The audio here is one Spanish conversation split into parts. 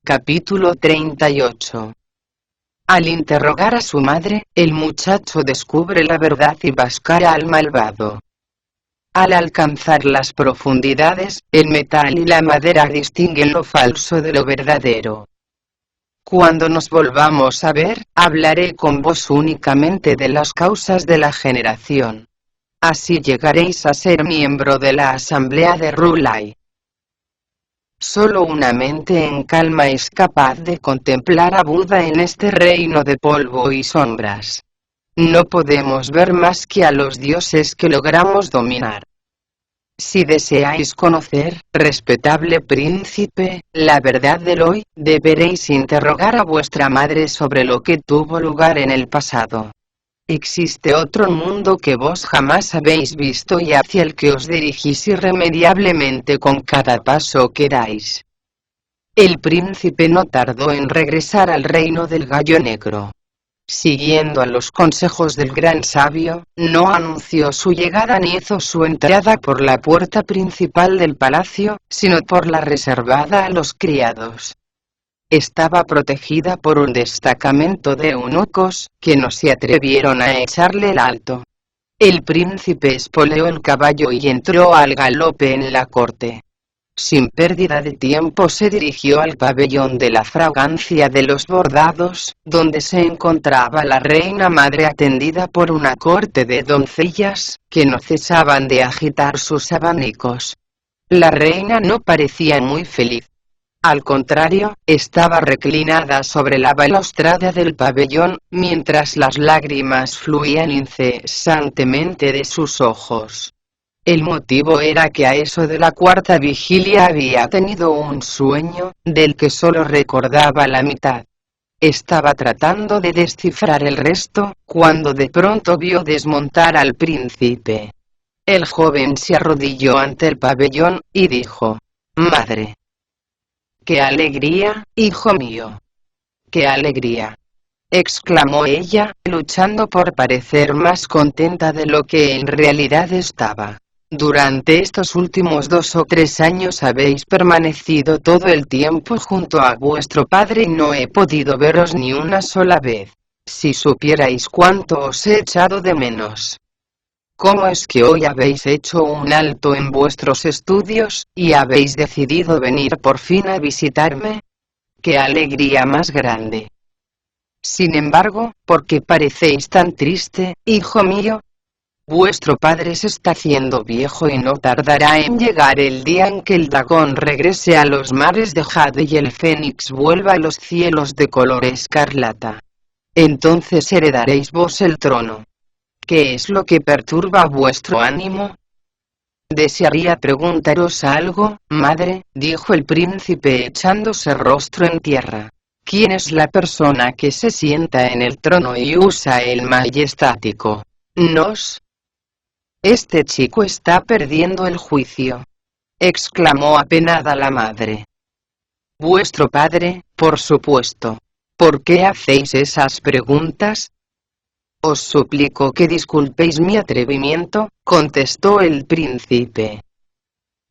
Capítulo 38. Al interrogar a su madre, el muchacho descubre la verdad y vascara al malvado. Al alcanzar las profundidades, el metal y la madera distinguen lo falso de lo verdadero. Cuando nos volvamos a ver, hablaré con vos únicamente de las causas de la generación. Así llegaréis a ser miembro de la asamblea de Rulai. Solo una mente en calma es capaz de contemplar a Buda en este reino de polvo y sombras. No podemos ver más que a los dioses que logramos dominar. Si deseáis conocer, respetable príncipe, la verdad del hoy, deberéis interrogar a vuestra madre sobre lo que tuvo lugar en el pasado. Existe otro mundo que vos jamás habéis visto y hacia el que os dirigís irremediablemente con cada paso que dais. El príncipe no tardó en regresar al reino del gallo negro. Siguiendo a los consejos del gran sabio, no anunció su llegada ni hizo su entrada por la puerta principal del palacio, sino por la reservada a los criados. Estaba protegida por un destacamento de eunucos, que no se atrevieron a echarle el alto. El príncipe espoleó el caballo y entró al galope en la corte. Sin pérdida de tiempo se dirigió al pabellón de la fragancia de los bordados, donde se encontraba la reina madre atendida por una corte de doncellas, que no cesaban de agitar sus abanicos. La reina no parecía muy feliz. Al contrario, estaba reclinada sobre la balaustrada del pabellón, mientras las lágrimas fluían incesantemente de sus ojos. El motivo era que a eso de la cuarta vigilia había tenido un sueño, del que solo recordaba la mitad. Estaba tratando de descifrar el resto, cuando de pronto vio desmontar al príncipe. El joven se arrodilló ante el pabellón, y dijo: «Madre». «¡Qué alegría, hijo mío! ¡Qué alegría!», exclamó ella, luchando por parecer más contenta de lo que en realidad estaba. «Durante estos últimos 2 o 3 años habéis permanecido todo el tiempo junto a vuestro padre y no he podido veros ni una sola vez. Si supierais cuánto os he echado de menos. ¿Cómo es que hoy habéis hecho un alto en vuestros estudios, y habéis decidido venir por fin a visitarme? ¡Qué alegría más grande! Sin embargo, ¿por qué parecéis tan triste, hijo mío? Vuestro padre se está haciendo viejo y no tardará en llegar el día en que el dragón regrese a los mares de Jade y el fénix vuelva a los cielos de color escarlata. Entonces heredaréis vos el trono. ¿Qué es lo que perturba vuestro ánimo? «Desearía preguntaros algo, madre», dijo el príncipe echándose rostro en tierra. «¿Quién es la persona que se sienta en el trono y usa el majestático? ¿Nos?» «Este chico está perdiendo el juicio», exclamó apenada la madre. «¿Vuestro padre, por supuesto? ¿Por qué hacéis esas preguntas?» «Os suplico que disculpéis mi atrevimiento», contestó el príncipe.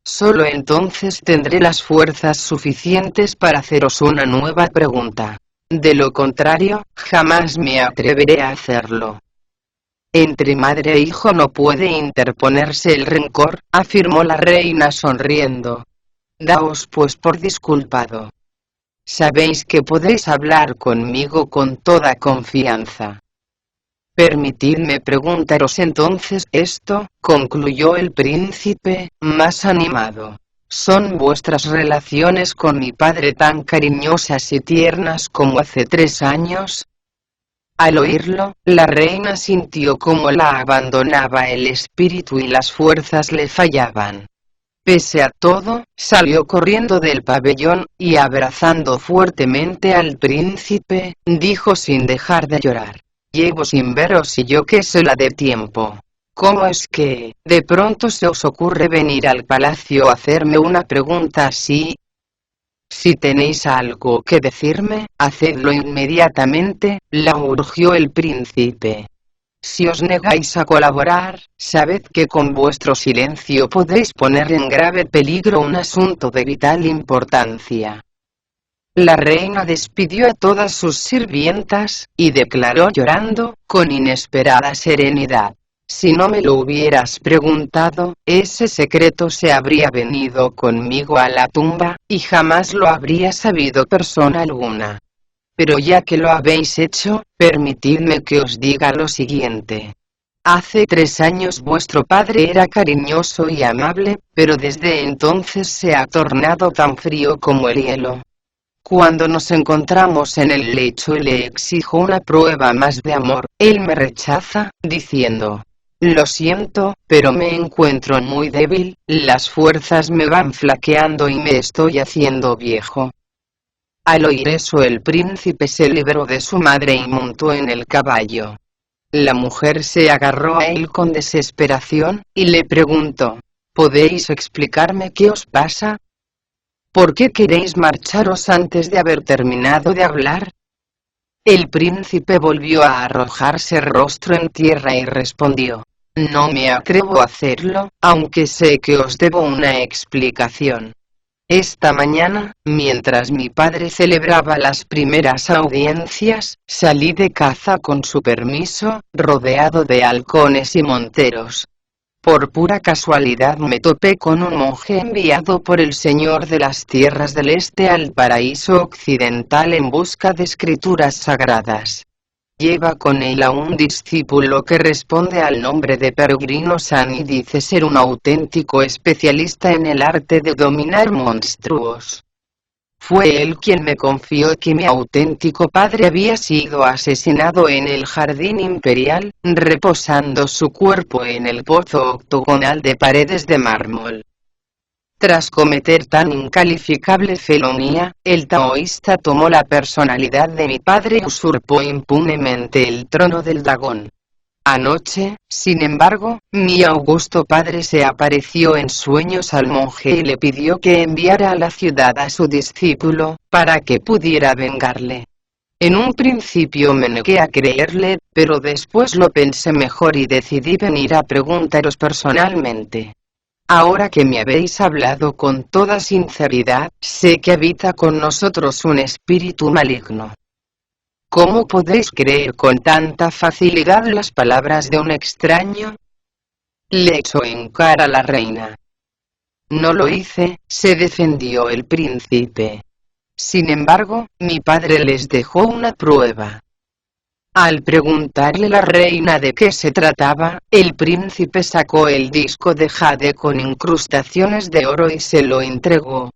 «Solo entonces tendré las fuerzas suficientes para haceros una nueva pregunta. De lo contrario, jamás me atreveré a hacerlo». «Entre madre e hijo no puede interponerse el rencor», afirmó la reina sonriendo. «Daos pues por disculpado. Sabéis que podéis hablar conmigo con toda confianza. Permitidme preguntaros entonces esto», concluyó el príncipe, más animado. «¿Son vuestras relaciones con mi padre tan cariñosas y tiernas como hace 3 años?» Al oírlo, la reina sintió como la abandonaba el espíritu y las fuerzas le fallaban. Pese a todo, salió corriendo del pabellón, y abrazando fuertemente al príncipe, dijo sin dejar de llorar: «Llevo sin veros y yo qué sé la de tiempo. ¿Cómo es que, de pronto se os ocurre venir al palacio a hacerme una pregunta así? Si tenéis algo que decirme, hacedlo inmediatamente», la urgió el príncipe. «Si os negáis a colaborar, sabed que con vuestro silencio podéis poner en grave peligro un asunto de vital importancia». La reina despidió a todas sus sirvientas, y declaró llorando, con inesperada serenidad: si no me lo hubieras preguntado, ese secreto se habría venido conmigo a la tumba, y jamás lo habría sabido persona alguna. Pero ya que lo habéis hecho, permitidme que os diga lo siguiente. Hace 3 años vuestro padre era cariñoso y amable, pero desde entonces se ha tornado tan frío como el hielo. Cuando nos encontramos en el lecho y le exijo una prueba más de amor, él me rechaza, diciendo: lo siento, pero me encuentro muy débil, las fuerzas me van flaqueando y me estoy haciendo viejo. Al oír eso el príncipe se libró de su madre y montó en el caballo. La mujer se agarró a él con desesperación, y le preguntó: ¿podéis explicarme qué os pasa? ¿Por qué queréis marcharos antes de haber terminado de hablar? El príncipe volvió a arrojarse rostro en tierra y respondió: no me atrevo a hacerlo, aunque sé que os debo una explicación. Esta mañana, mientras mi padre celebraba las primeras audiencias, salí de caza con su permiso, rodeado de halcones y monteros. Por pura casualidad me topé con un monje enviado por el Señor de las Tierras del Este al paraíso occidental en busca de escrituras sagradas. Lleva con él a un discípulo que responde al nombre de Peregrino San y dice ser un auténtico especialista en el arte de dominar monstruos. Fue él quien me confió que mi auténtico padre había sido asesinado en el jardín imperial, reposando su cuerpo en el pozo octogonal de paredes de mármol. Tras cometer tan incalificable felonía, el taoísta tomó la personalidad de mi padre y usurpó impunemente el trono del dragón. Anoche, sin embargo, mi augusto padre se apareció en sueños al monje y le pidió que enviara a la ciudad a su discípulo, para que pudiera vengarle. En un principio me negué a creerle, pero después lo pensé mejor y decidí venir a preguntaros personalmente. Ahora que me habéis hablado con toda sinceridad, sé que habita con nosotros un espíritu maligno. ¿Cómo podéis creer con tanta facilidad las palabras de un extraño? Le echó en cara la reina. No lo hice, se defendió el príncipe. Sin embargo, mi padre les dejó una prueba. Al preguntarle la reina de qué se trataba, el príncipe sacó el disco de jade con incrustaciones de oro y se lo entregó.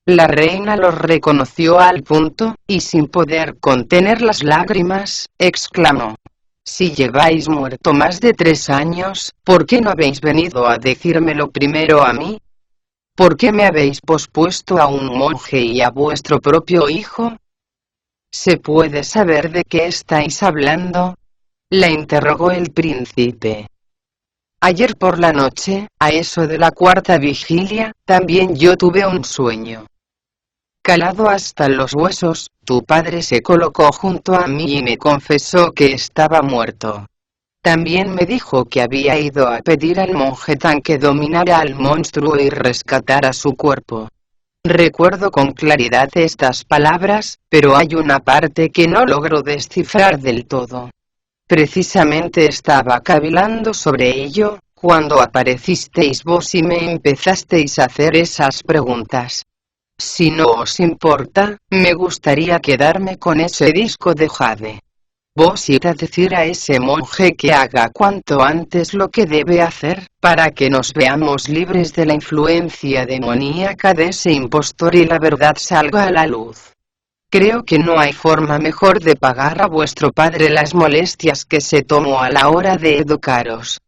La reina lo reconoció al punto, y sin poder contener las lágrimas, exclamó: si lleváis muerto más de 3 años, ¿por qué no habéis venido a decírmelo primero a mí? ¿Por qué me habéis pospuesto a un monje y a vuestro propio hijo? ¿Se puede saber de qué estáis hablando? La interrogó el príncipe. Ayer por la noche, a eso de la 4ª vigilia, también yo tuve un sueño. Calado hasta los huesos, tu padre se colocó junto a mí y me confesó que estaba muerto. También me dijo que había ido a pedir al monje Tan que dominara al monstruo y rescatara su cuerpo. Recuerdo con claridad estas palabras, pero hay una parte que no logro descifrar del todo. Precisamente estaba cavilando sobre ello, cuando aparecisteis vos y me empezasteis a hacer esas preguntas. Si no os importa, me gustaría quedarme con ese disco de jade. Vos id a decir a ese monje que haga cuanto antes lo que debe hacer, para que nos veamos libres de la influencia demoníaca de ese impostor y la verdad salga a la luz. Creo que no hay forma mejor de pagar a vuestro padre las molestias que se tomó a la hora de educaros.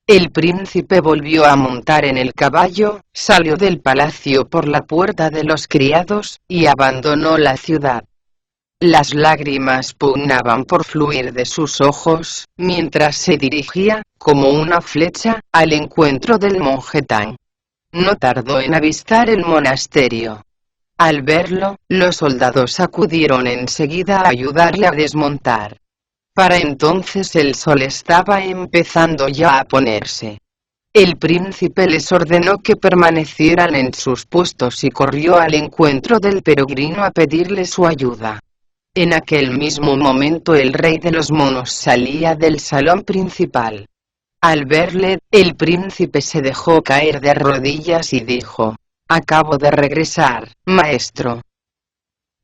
El príncipe volvió a montar en el caballo, salió del palacio por la puerta de los criados, y abandonó la ciudad. Las lágrimas pugnaban por fluir de sus ojos, mientras se dirigía, como una flecha, al encuentro del monje Tan. No tardó en avistar el monasterio. Al verlo, los soldados acudieron enseguida a ayudarle a desmontar. Para entonces el sol estaba empezando ya a ponerse. el príncipe les ordenó que permanecieran en sus puestos y corrió al encuentro del peregrino a pedirle su ayuda. En aquel mismo momento el rey de los monos salía del salón principal. Al verle, el príncipe se dejó caer de rodillas y dijo: «Acabo de regresar, maestro».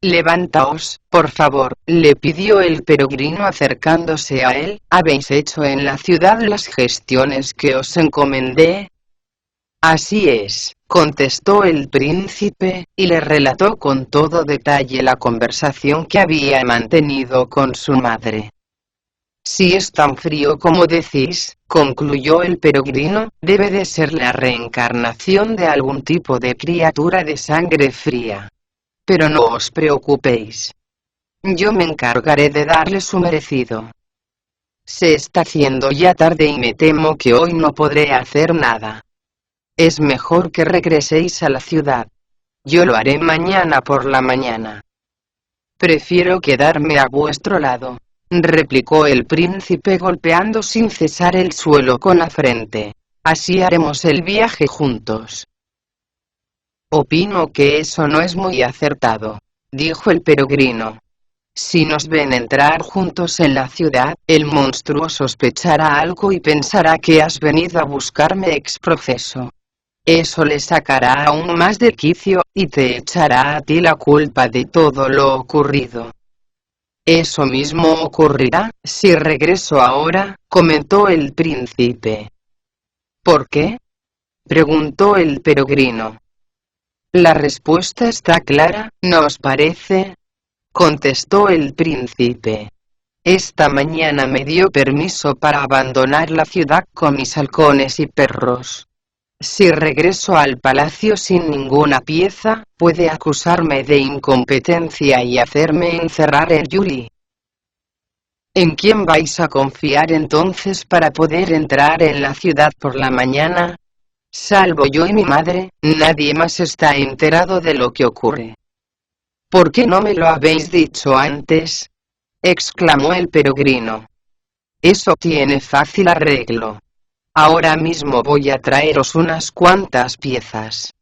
«Levantaos, por favor», le pidió el peregrino acercándose a él. «¿Habéis hecho en la ciudad las gestiones que os encomendé?». «Así es», contestó el príncipe, y le relató con todo detalle la conversación que había mantenido con su madre. «Si es tan frío como decís», concluyó el peregrino, «debe de ser la reencarnación de algún tipo de criatura de sangre fría. Pero no os preocupéis. Yo me encargaré de darle su merecido. Se está haciendo ya tarde y me temo que hoy no podré hacer nada. Es mejor que regreséis a la ciudad. Yo lo haré mañana por la mañana». «Prefiero quedarme a vuestro lado», replicó el príncipe golpeando sin cesar el suelo con la frente. «Así haremos el viaje juntos». «Opino que eso no es muy acertado», dijo el peregrino. «Si nos ven entrar juntos en la ciudad, el monstruo sospechará algo y pensará que has venido a buscarme exprofeso. Eso le sacará aún más de quicio, y te echará a ti la culpa de todo lo ocurrido». «Eso mismo ocurrirá, si regreso ahora», comentó el príncipe. «¿Por qué?», preguntó el peregrino. «La respuesta está clara, ¿no os parece?», contestó el príncipe. «Esta mañana me dio permiso para abandonar la ciudad con mis halcones y perros. Si regreso al palacio sin ninguna pieza, puede acusarme de incompetencia y hacerme encerrar en Yuli. ¿En quién vais a confiar entonces para poder entrar en la ciudad por la mañana? Salvo yo y mi madre, nadie más está enterado de lo que ocurre». «¿Por qué no me lo habéis dicho antes?», exclamó el peregrino. «Eso tiene fácil arreglo. Ahora mismo voy a traeros unas cuantas piezas».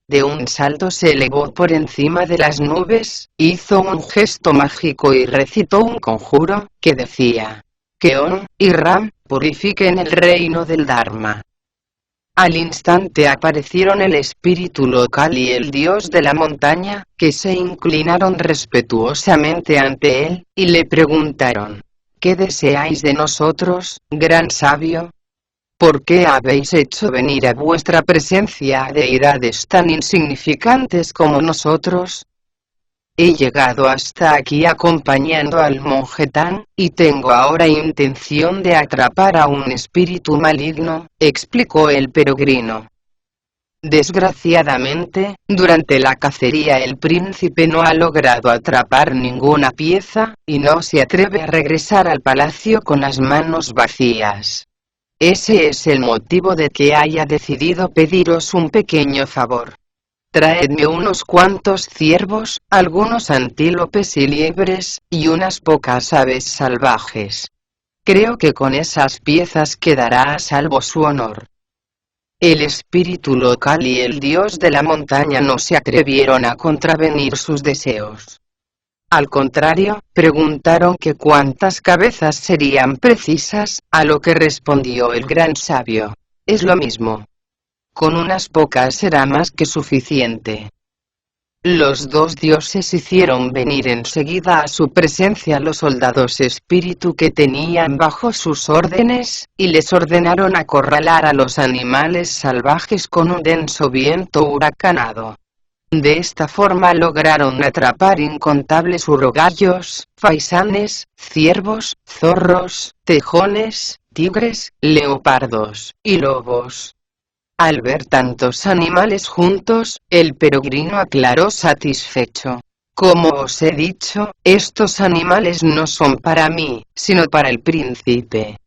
De un salto se elevó por encima de las nubes, hizo un gesto mágico y recitó un conjuro, que decía: «Que On y Ram purifiquen el reino del Dharma». Al instante aparecieron el espíritu local y el dios de la montaña, que se inclinaron respetuosamente ante él, y le preguntaron: «¿Qué deseáis de nosotros, gran sabio? ¿Por qué habéis hecho venir a vuestra presencia a deidades tan insignificantes como nosotros?» «He llegado hasta aquí acompañando al monje Tan, y tengo ahora intención de atrapar a un espíritu maligno», explicó el peregrino. Desgraciadamente, durante la cacería el príncipe no ha logrado atrapar ninguna pieza, y no se atreve a regresar al palacio con las manos vacías. Ese es el motivo de que haya decidido pediros un pequeño favor. Traedme unos cuantos ciervos, algunos antílopes y liebres, y unas pocas aves salvajes. Creo que con esas piezas quedará a salvo su honor». El espíritu local y el dios de la montaña no se atrevieron a contravenir sus deseos. Al contrario, preguntaron que cuántas cabezas serían precisas, a lo que respondió el gran sabio: «Es lo mismo. Con unas pocas será más que suficiente». Los dos dioses hicieron venir enseguida a su presencia los soldados espíritu que tenían bajo sus órdenes, y les ordenaron acorralar a los animales salvajes con un denso viento huracanado. De esta forma lograron atrapar incontables urogallos, faisanes, ciervos, zorros, tejones, tigres, leopardos, y lobos. Al ver tantos animales juntos, el peregrino aclaró satisfecho: «Como os he dicho, estos animales no son para mí, sino para el príncipe.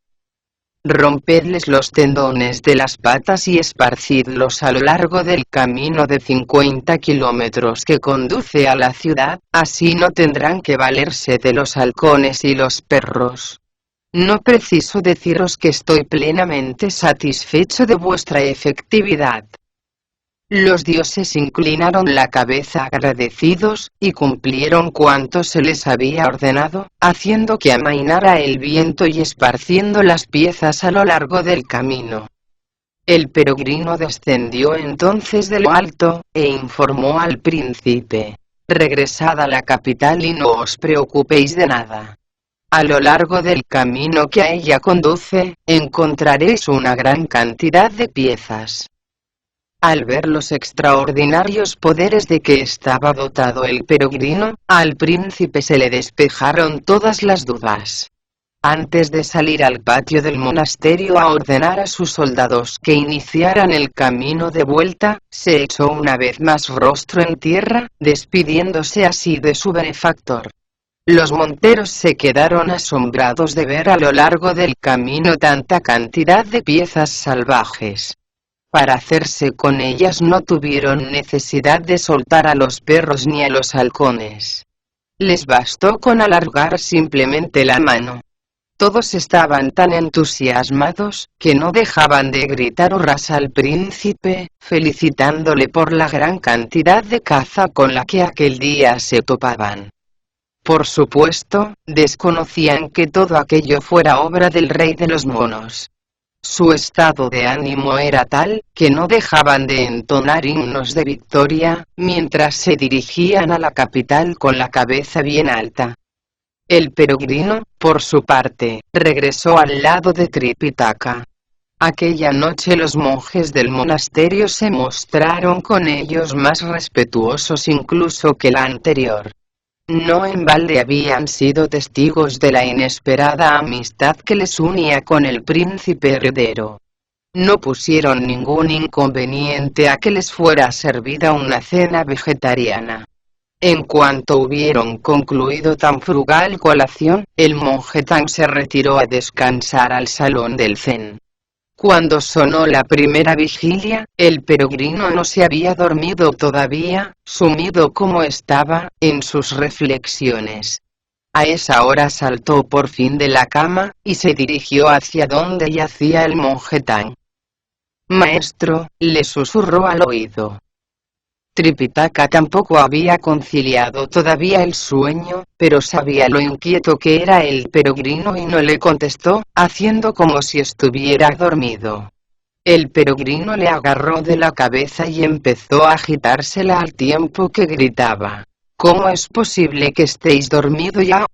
Rompedles los tendones de las patas y esparcidlos a lo largo del camino de 50 kilómetros que conduce a la ciudad, así no tendrán que valerse de los halcones y los perros». No preciso deciros que estoy plenamente satisfecho de vuestra efectividad. Los dioses inclinaron la cabeza agradecidos, y cumplieron cuanto se les había ordenado, haciendo que amainara el viento y esparciendo las piezas a lo largo del camino. El peregrino descendió entonces de lo alto, e informó al príncipe: regresad a la capital y no os preocupéis de nada. A lo largo del camino que a ella conduce, encontraréis una gran cantidad de piezas. Al ver los extraordinarios poderes de que estaba dotado el peregrino, al príncipe se le despejaron todas las dudas. Antes de salir al patio del monasterio a ordenar a sus soldados que iniciaran el camino de vuelta, se echó una vez más rostro en tierra, despidiéndose así de su benefactor. Los monteros se quedaron asombrados de ver a lo largo del camino tanta cantidad de piezas salvajes. Para hacerse con ellas no tuvieron necesidad de soltar a los perros ni a los halcones. Les bastó con alargar simplemente la mano. Todos estaban tan entusiasmados, que no dejaban de gritar hurras al príncipe, felicitándole por la gran cantidad de caza con la que aquel día se topaban. Por supuesto, desconocían que todo aquello fuera obra del rey de los monos. Su estado de ánimo era tal, que no dejaban de entonar himnos de victoria, mientras se dirigían a la capital con la cabeza bien alta. El peregrino, por su parte, regresó al lado de Tripitaka. Aquella noche los monjes del monasterio se mostraron con ellos más respetuosos incluso que la anterior. No en balde habían sido testigos de la inesperada amistad que les unía con el príncipe heredero. No pusieron ningún inconveniente a que les fuera servida una cena vegetariana. En cuanto hubieron concluido tan frugal colación, el monje Tang se retiró a descansar al salón del zen. Cuando sonó la primera vigilia, el peregrino no se había dormido todavía, sumido como estaba, en sus reflexiones. A esa hora saltó por fin de la cama, y se dirigió hacia donde yacía el monje Tang. «Maestro», le susurró al oído. Tripitaka tampoco había conciliado todavía el sueño, pero sabía lo inquieto que era el peregrino y no le contestó, haciendo como si estuviera dormido. El peregrino le agarró de la cabeza y empezó a agitársela al tiempo que gritaba: «¿Cómo es posible que estéis dormido ya?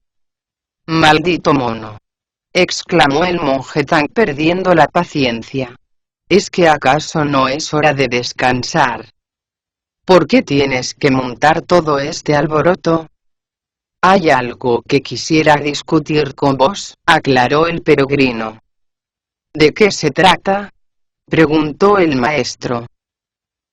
¡Maldito mono!», exclamó el monje Tang perdiendo la paciencia. «¿Es que acaso no es hora de descansar? ¿Por qué tienes que montar todo este alboroto?» «Hay algo que quisiera discutir con vos», aclaró el peregrino. «¿De qué se trata?», preguntó el maestro.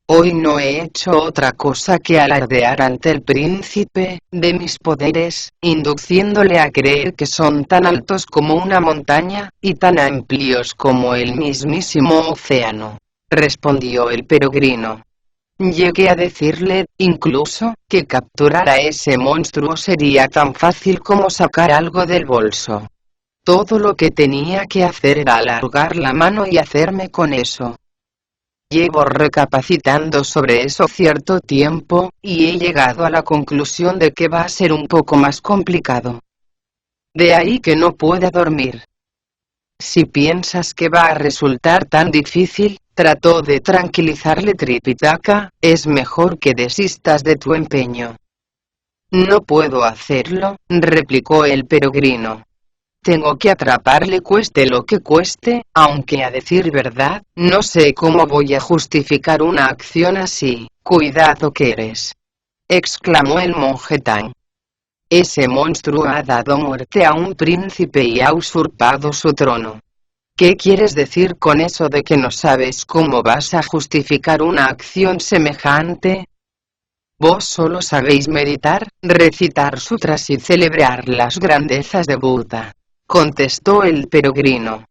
«Hoy no he hecho otra cosa que alardear ante el príncipe de mis poderes, induciéndole a creer que son tan altos como una montaña, y tan amplios como el mismísimo océano», respondió el peregrino. «Llegué a decirle, incluso, que capturar a ese monstruo sería tan fácil como sacar algo del bolso. Todo lo que tenía que hacer era alargar la mano y hacerme con eso. Llevo recapacitando sobre eso cierto tiempo, y he llegado a la conclusión de que va a ser un poco más complicado. De ahí que no pueda dormir». «Si piensas que va a resultar tan difícil», trató de tranquilizarle Tripitaka, «es mejor que desistas de tu empeño». «No puedo hacerlo», replicó el peregrino. «Tengo que atraparle cueste lo que cueste, aunque a decir verdad, no sé cómo voy a justificar una acción así». «Cuidado que eres», exclamó el monje Tang. «Ese monstruo ha dado muerte a un príncipe y ha usurpado su trono. ¿Qué quieres decir con eso de que no sabes cómo vas a justificar una acción semejante? Vos solo sabéis meditar, recitar sutras y celebrar las grandezas de Buda», contestó el peregrino.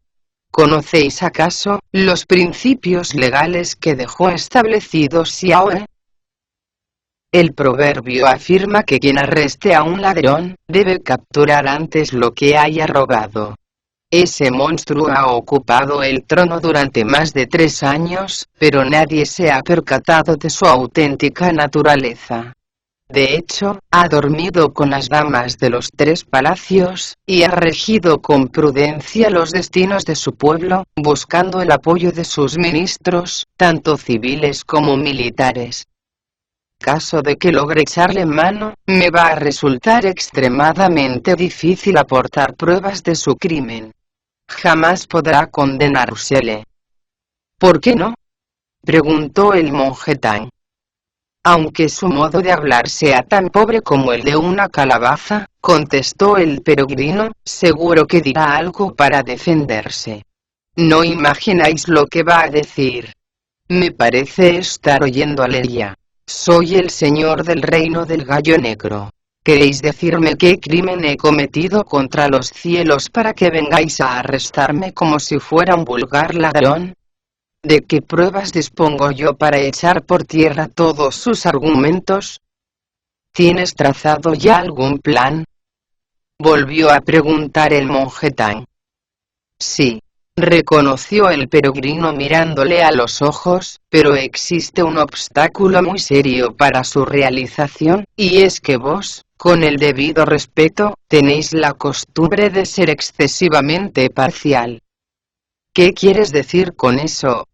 «¿Conocéis acaso los principios legales que dejó establecidos Xiaoe? El proverbio afirma que quien arreste a un ladrón, debe capturar antes lo que haya robado. Ese monstruo ha ocupado el trono durante más de 3 años, pero nadie se ha percatado de su auténtica naturaleza. De hecho, ha dormido con las damas de los 3 palacios, y ha regido con prudencia los destinos de su pueblo, buscando el apoyo de sus ministros, tanto civiles como militares. Caso de que logre echarle mano, me va a resultar extremadamente difícil aportar pruebas de su crimen. Jamás podrá condenársele. ¿Por qué no?, preguntó el monje Tang. Aunque su modo de hablar sea tan pobre como el de una calabaza, contestó el peregrino, seguro que dirá algo para defenderse. No imagináis lo que va a decir. Me parece estar oyendo a Leia. Soy el señor del reino del gallo negro. ¿Queréis decirme qué crimen he cometido contra los cielos para que vengáis a arrestarme como si fuera un vulgar ladrón? ¿De qué pruebas dispongo yo para echar por tierra todos sus argumentos? ¿Tienes trazado ya algún plan?, volvió a preguntar el monje Tang. Sí, reconoció el peregrino mirándole a los ojos, pero existe un obstáculo muy serio para su realización, y es que vos, con el debido respeto, tenéis la costumbre de ser excesivamente parcial. ¿Qué quieres decir con eso?,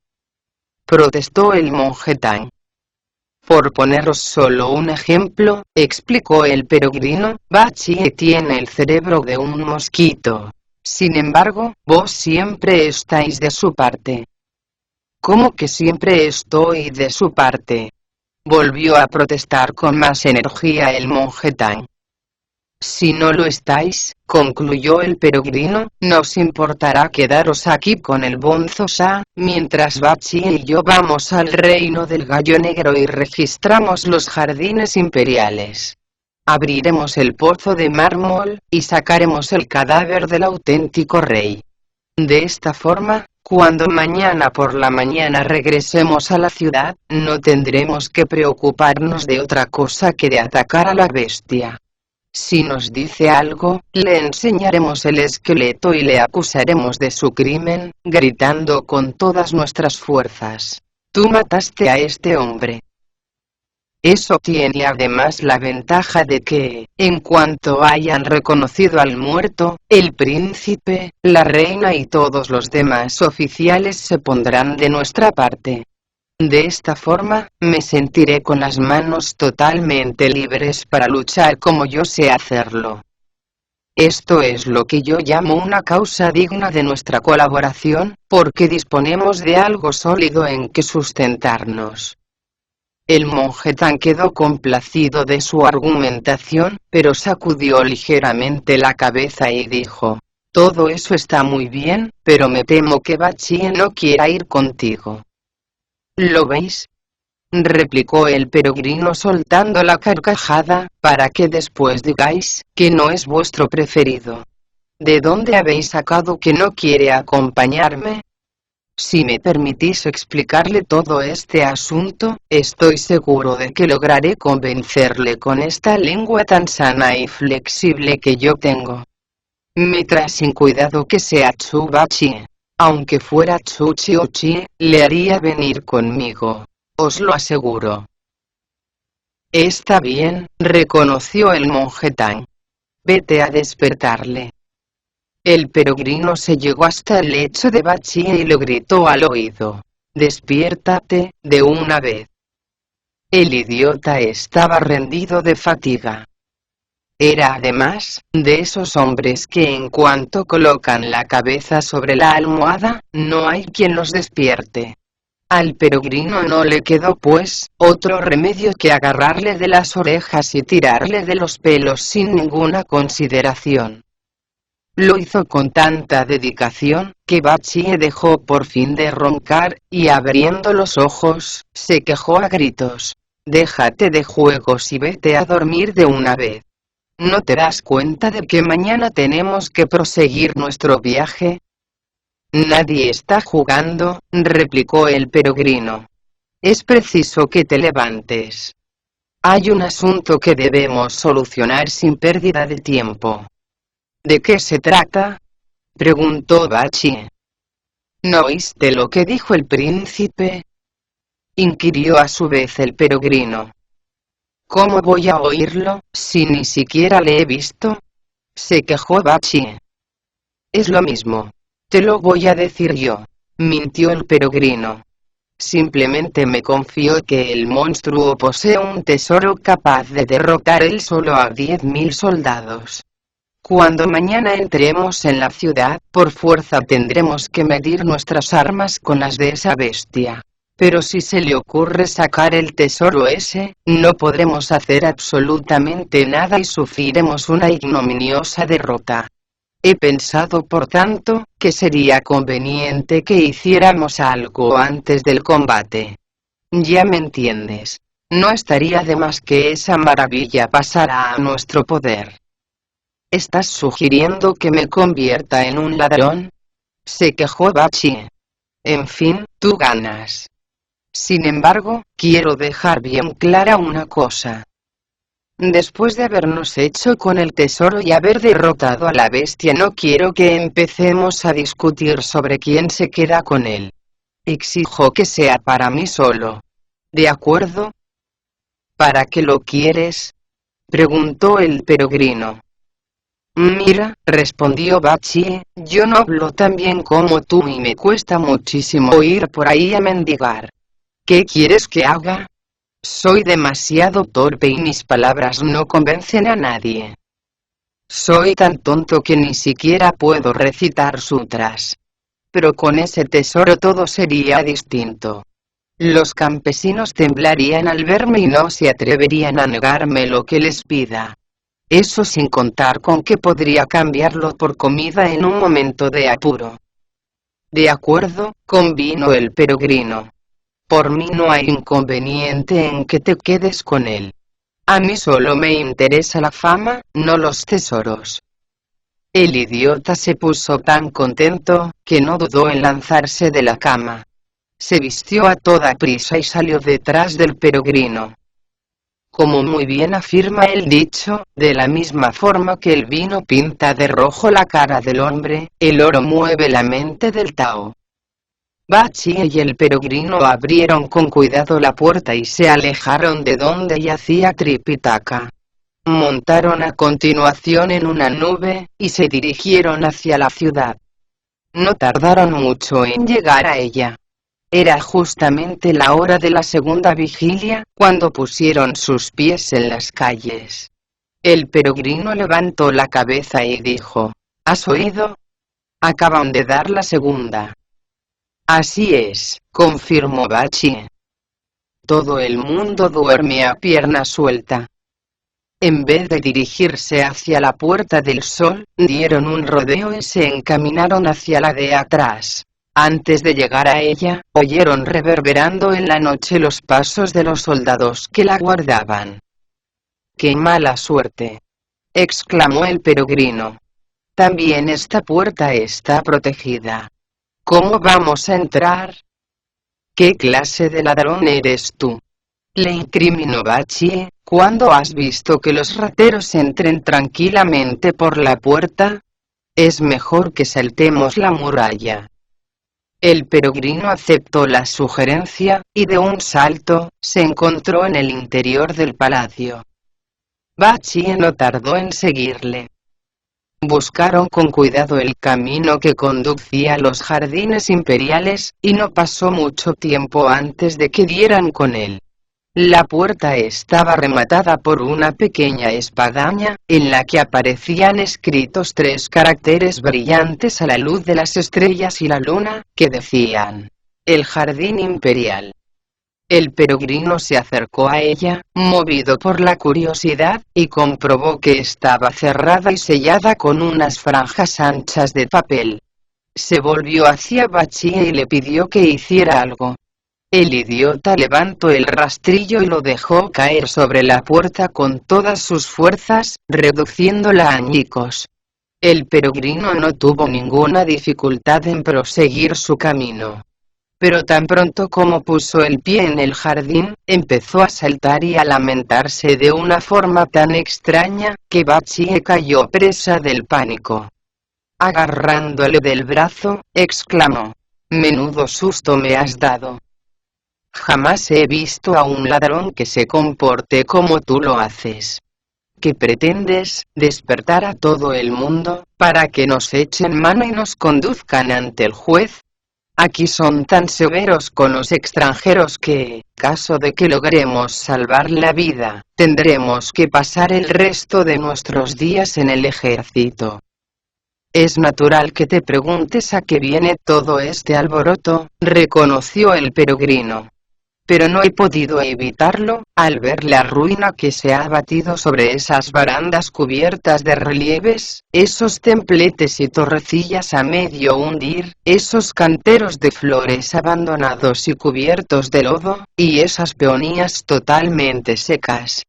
protestó el monje Tang. Por poneros solo un ejemplo, explicó el peregrino, Bachie tiene el cerebro de un mosquito. Sin embargo, vos siempre estáis de su parte. ¿Cómo que siempre estoy de su parte?, volvió a protestar con más energía el monje Tang. Si no lo estáis, concluyó el peregrino, nos importará quedaros aquí con el bonzo Sha, mientras Bachie y yo vamos al reino del gallo negro y registramos los jardines imperiales. Abriremos el pozo de mármol, y sacaremos el cadáver del auténtico rey. De esta forma, cuando mañana por la mañana regresemos a la ciudad, no tendremos que preocuparnos de otra cosa que de atacar a la bestia. Si nos dice algo, le enseñaremos el esqueleto y le acusaremos de su crimen, gritando con todas nuestras fuerzas: «Tú mataste a este hombre». Eso tiene además la ventaja de que, en cuanto hayan reconocido al muerto, el príncipe, la reina y todos los demás oficiales se pondrán de nuestra parte. De esta forma, me sentiré con las manos totalmente libres para luchar como yo sé hacerlo. Esto es lo que yo llamo una causa digna de nuestra colaboración, porque disponemos de algo sólido en que sustentarnos. El monje Tang quedó complacido de su argumentación, pero sacudió ligeramente la cabeza y dijo: «Todo eso está muy bien, pero me temo que Bachie no quiera ir contigo». «¿Lo veis?», replicó el peregrino soltando la carcajada, «para que después digáis que no es vuestro preferido. ¿De dónde habéis sacado que no quiere acompañarme? Si me permitís explicarle todo este asunto, estoy seguro de que lograré convencerle con esta lengua tan sana y flexible que yo tengo. Me trae sin cuidado que sea Chu Bachie. Aunque fuera Chu Chiochi, le haría venir conmigo. Os lo aseguro». «Está bien», reconoció el monje Tang. «Vete a despertarle». El peregrino se llegó hasta el lecho de Bachie y le gritó al oído: «Despiértate, de una vez». El idiota estaba rendido de fatiga. Era además, de esos hombres que en cuanto colocan la cabeza sobre la almohada, no hay quien los despierte. Al peregrino no le quedó pues, otro remedio que agarrarle de las orejas y tirarle de los pelos sin ninguna consideración. Lo hizo con tanta dedicación, que Bachie dejó por fin de roncar, y abriendo los ojos, se quejó a gritos: «Déjate de juegos y vete a dormir de una vez. ¿No te das cuenta de que mañana tenemos que proseguir nuestro viaje?» «Nadie está jugando», replicó el peregrino. «Es preciso que te levantes. Hay un asunto que debemos solucionar sin pérdida de tiempo». «¿De qué se trata?», preguntó Bachie. ¿No oíste lo que dijo el príncipe?, inquirió a su vez el peregrino. ¿Cómo voy a oírlo, si ni siquiera le he visto?, se quejó Bachie. Es lo mismo. Te lo voy a decir yo, mintió el peregrino. Simplemente me confío que el monstruo posee un tesoro capaz de derrotar él solo a 10.000 soldados. Cuando mañana entremos en la ciudad, por fuerza tendremos que medir nuestras armas con las de esa bestia. Pero si se le ocurre sacar el tesoro ese, no podremos hacer absolutamente nada y sufriremos una ignominiosa derrota. He pensado, por tanto, que sería conveniente que hiciéramos algo antes del combate. Ya me entiendes. No estaría de más que esa maravilla pasara a nuestro poder. ¿Estás sugiriendo que me convierta en un ladrón?, se quejó Bachie. En fin, tú ganas. Sin embargo, quiero dejar bien clara una cosa. Después de habernos hecho con el tesoro y haber derrotado a la bestia, no quiero que empecemos a discutir sobre quién se queda con él. Exijo que sea para mí solo. ¿De acuerdo? ¿Para qué lo quieres?, preguntó el peregrino. Mira, respondió Bachie, yo no hablo tan bien como tú y me cuesta muchísimo ir por ahí a mendigar. ¿Qué quieres que haga? Soy demasiado torpe y mis palabras no convencen a nadie. Soy tan tonto que ni siquiera puedo recitar sutras. Pero con ese tesoro todo sería distinto. Los campesinos temblarían al verme y no se atreverían a negarme lo que les pida. Eso sin contar con que podría cambiarlo por comida en un momento de apuro. De acuerdo, convino el peregrino. Por mí no hay inconveniente en que te quedes con él. A mí solo me interesa la fama, no los tesoros. El idiota se puso tan contento, que no dudó en lanzarse de la cama. Se vistió a toda prisa y salió detrás del peregrino. Como muy bien afirma el dicho, de la misma forma que el vino pinta de rojo la cara del hombre, el oro mueve la mente del Tao. Bachie y el peregrino abrieron con cuidado la puerta y se alejaron de donde yacía Tripitaka. Montaron a continuación en una nube, y se dirigieron hacia la ciudad. No tardaron mucho en llegar a ella. Era justamente la hora de la segunda vigilia, cuando pusieron sus pies en las calles. El peregrino levantó la cabeza y dijo, ¿has oído? Acaban de dar la segunda. Así es, confirmó Bachie. Todo el mundo duerme a pierna suelta. En vez de dirigirse hacia la Puerta del Sol, dieron un rodeo y se encaminaron hacia la de atrás. Antes de llegar a ella, oyeron reverberando en la noche los pasos de los soldados que la guardaban. ¡Qué mala suerte!, exclamó el peregrino. También esta puerta está protegida. ¿Cómo vamos a entrar? ¿Qué clase de ladrón eres tú?, le incriminó Bachie. ¿Cuándo has visto que los rateros entren tranquilamente por la puerta? Es mejor que saltemos la muralla. El peregrino aceptó la sugerencia, y de un salto, se encontró en el interior del palacio. Bachie no tardó en seguirle. Buscaron con cuidado el camino que conducía a los jardines imperiales, y no pasó mucho tiempo antes de que dieran con él. La puerta estaba rematada por una pequeña espadaña, en la que aparecían escritos 3 caracteres brillantes a la luz de las estrellas y la luna, que decían: el jardín imperial. El peregrino se acercó a ella, movido por la curiosidad, y comprobó que estaba cerrada y sellada con unas franjas anchas de papel. Se volvió hacia Bachie y le pidió que hiciera algo. El idiota levantó el rastrillo y lo dejó caer sobre la puerta con todas sus fuerzas, reduciéndola a añicos. El peregrino no tuvo ninguna dificultad en proseguir su camino. Pero tan pronto como puso el pie en el jardín, empezó a saltar y a lamentarse de una forma tan extraña, que Bachie cayó presa del pánico. Agarrándole del brazo, exclamó: «Menudo susto me has dado. Jamás he visto a un ladrón que se comporte como tú lo haces. ¿Qué pretendes? ¿Despertar a todo el mundo, para que nos echen mano y nos conduzcan ante el juez? Aquí son tan severos con los extranjeros que, caso de que logremos salvar la vida, tendremos que pasar el resto de nuestros días en el ejército». «Es natural que te preguntes a qué viene todo este alboroto», reconoció el peregrino. «Pero no he podido evitarlo, al ver la ruina que se ha abatido sobre esas barandas cubiertas de relieves, esos templetes y torrecillas a medio hundir, esos canteros de flores abandonados y cubiertos de lodo, y esas peonías totalmente secas.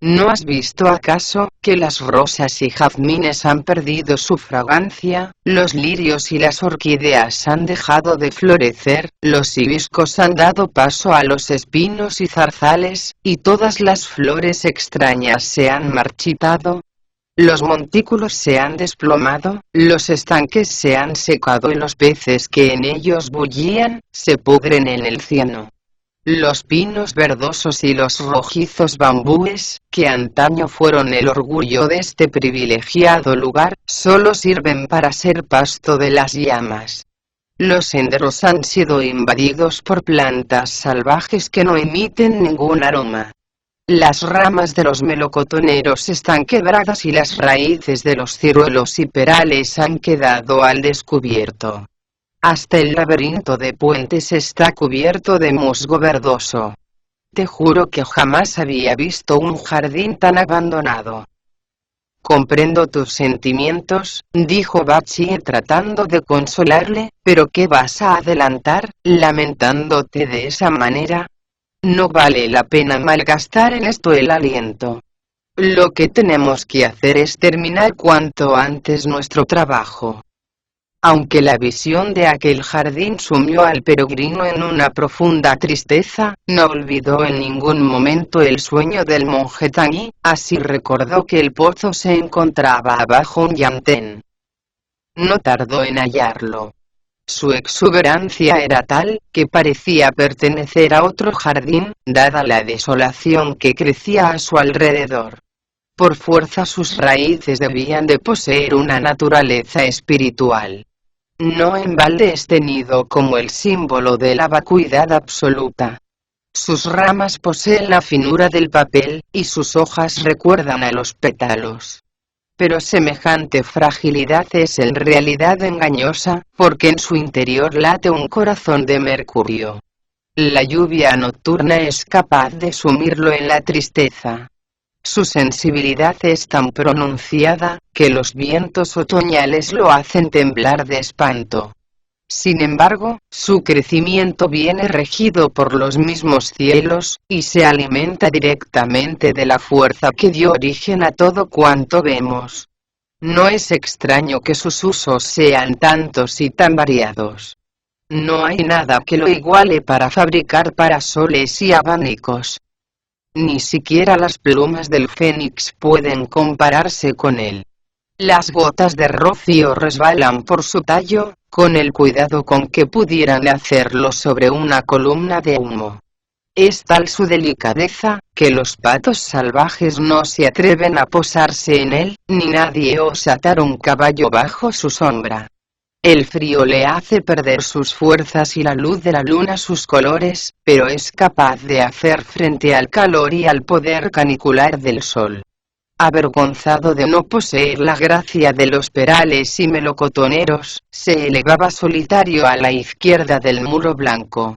¿No has visto acaso, que las rosas y jazmines han perdido su fragancia, los lirios y las orquídeas han dejado de florecer, los hibiscos han dado paso a los espinos y zarzales, y todas las flores extrañas se han marchitado? Los montículos se han desplomado, los estanques se han secado y los peces que en ellos bullían, se pudren en el cieno. Los pinos verdosos y los rojizos bambúes, que antaño fueron el orgullo de este privilegiado lugar, solo sirven para ser pasto de las llamas. Los senderos han sido invadidos por plantas salvajes que no emiten ningún aroma. Las ramas de los melocotoneros están quebradas y las raíces de los ciruelos y perales han quedado al descubierto. Hasta el laberinto de puentes está cubierto de musgo verdoso. Te juro que jamás había visto un jardín tan abandonado». «Comprendo tus sentimientos», dijo Bachie tratando de consolarle, «pero ¿qué vas a adelantar, lamentándote de esa manera? No vale la pena malgastar en esto el aliento. Lo que tenemos que hacer es terminar cuanto antes nuestro trabajo». Aunque la visión de aquel jardín sumió al peregrino en una profunda tristeza, no olvidó en ningún momento el sueño del monje Tangui, así recordó que el pozo se encontraba abajo un yantén. No tardó en hallarlo. Su exuberancia era tal, que parecía pertenecer a otro jardín, dada la desolación que crecía a su alrededor. Por fuerza sus raíces debían de poseer una naturaleza espiritual. No en balde es tenido como el símbolo de la vacuidad absoluta. Sus ramas poseen la finura del papel, y sus hojas recuerdan a los pétalos. Pero semejante fragilidad es en realidad engañosa, porque en su interior late un corazón de mercurio. La lluvia nocturna es capaz de sumirlo en la tristeza. Su sensibilidad es tan pronunciada, que los vientos otoñales lo hacen temblar de espanto. Sin embargo, su crecimiento viene regido por los mismos cielos, y se alimenta directamente de la fuerza que dio origen a todo cuanto vemos. No es extraño que sus usos sean tantos y tan variados. No hay nada que lo iguale para fabricar parasoles y abanicos. Ni siquiera las plumas del fénix pueden compararse con él. Las gotas de rocío resbalan por su tallo, con el cuidado con que pudieran hacerlo sobre una columna de humo. Es tal su delicadeza, que los patos salvajes no se atreven a posarse en él, ni nadie osa atar un caballo bajo su sombra. El frío le hace perder sus fuerzas y la luz de la luna sus colores, pero es capaz de hacer frente al calor y al poder canicular del sol. Avergonzado de no poseer la gracia de los perales y melocotoneros, se elevaba solitario a la izquierda del muro blanco.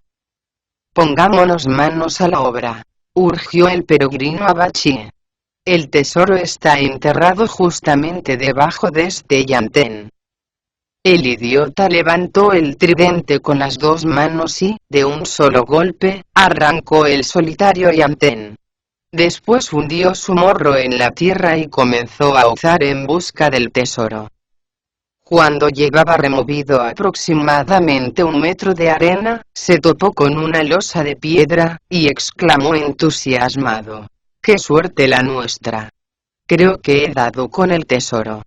«Pongámonos manos a la obra», urgió el peregrino a Bachie. «El tesoro está enterrado justamente debajo de este yantén». El idiota levantó el tridente con las dos manos y, de un solo golpe, arrancó el solitario yantén. Después hundió su morro en la tierra y comenzó a hozar en busca del tesoro. Cuando llevaba removido aproximadamente 1 metro de arena, se topó con una losa de piedra, y exclamó entusiasmado: «¡Qué suerte la nuestra! Creo que he dado con el tesoro».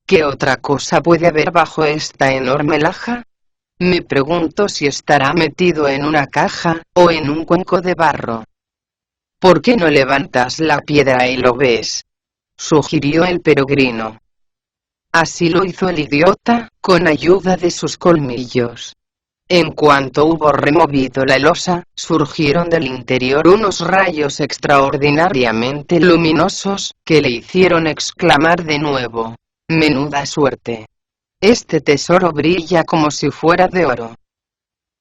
¿Qué otra cosa puede haber bajo esta enorme laja? Me pregunto si estará metido en una caja, o en un cuenco de barro. ¿Por qué no levantas la piedra y lo ves?, sugirió el peregrino. Así lo hizo el idiota, con ayuda de sus colmillos. En cuanto hubo removido la losa, surgieron del interior unos rayos extraordinariamente luminosos, que le hicieron exclamar de nuevo: «¡Menuda suerte! Este tesoro brilla como si fuera de oro».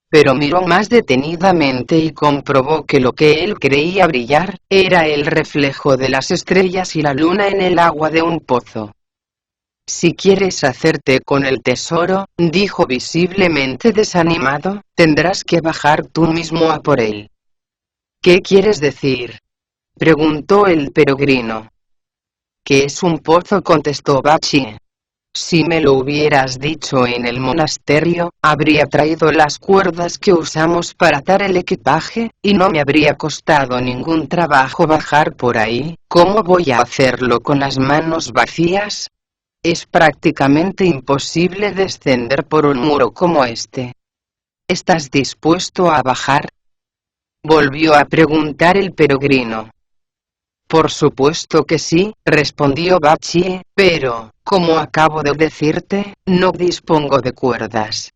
Pero miró más detenidamente y comprobó que lo que él creía brillar, era el reflejo de las estrellas y la luna en el agua de un pozo. «Si quieres hacerte con el tesoro», dijo visiblemente desanimado, «tendrás que bajar tú mismo a por él». «¿Qué quieres decir?», preguntó el peregrino. «Que es un pozo», contestó Bachie. «Si me lo hubieras dicho en el monasterio, habría traído las cuerdas que usamos para atar el equipaje, y no me habría costado ningún trabajo bajar por ahí. ¿Cómo voy a hacerlo con las manos vacías? Es prácticamente imposible descender por un muro como este». «¿Estás dispuesto a bajar?», volvió a preguntar el peregrino. «Por supuesto que sí», respondió Bachie, «pero, como acabo de decirte, no dispongo de cuerdas».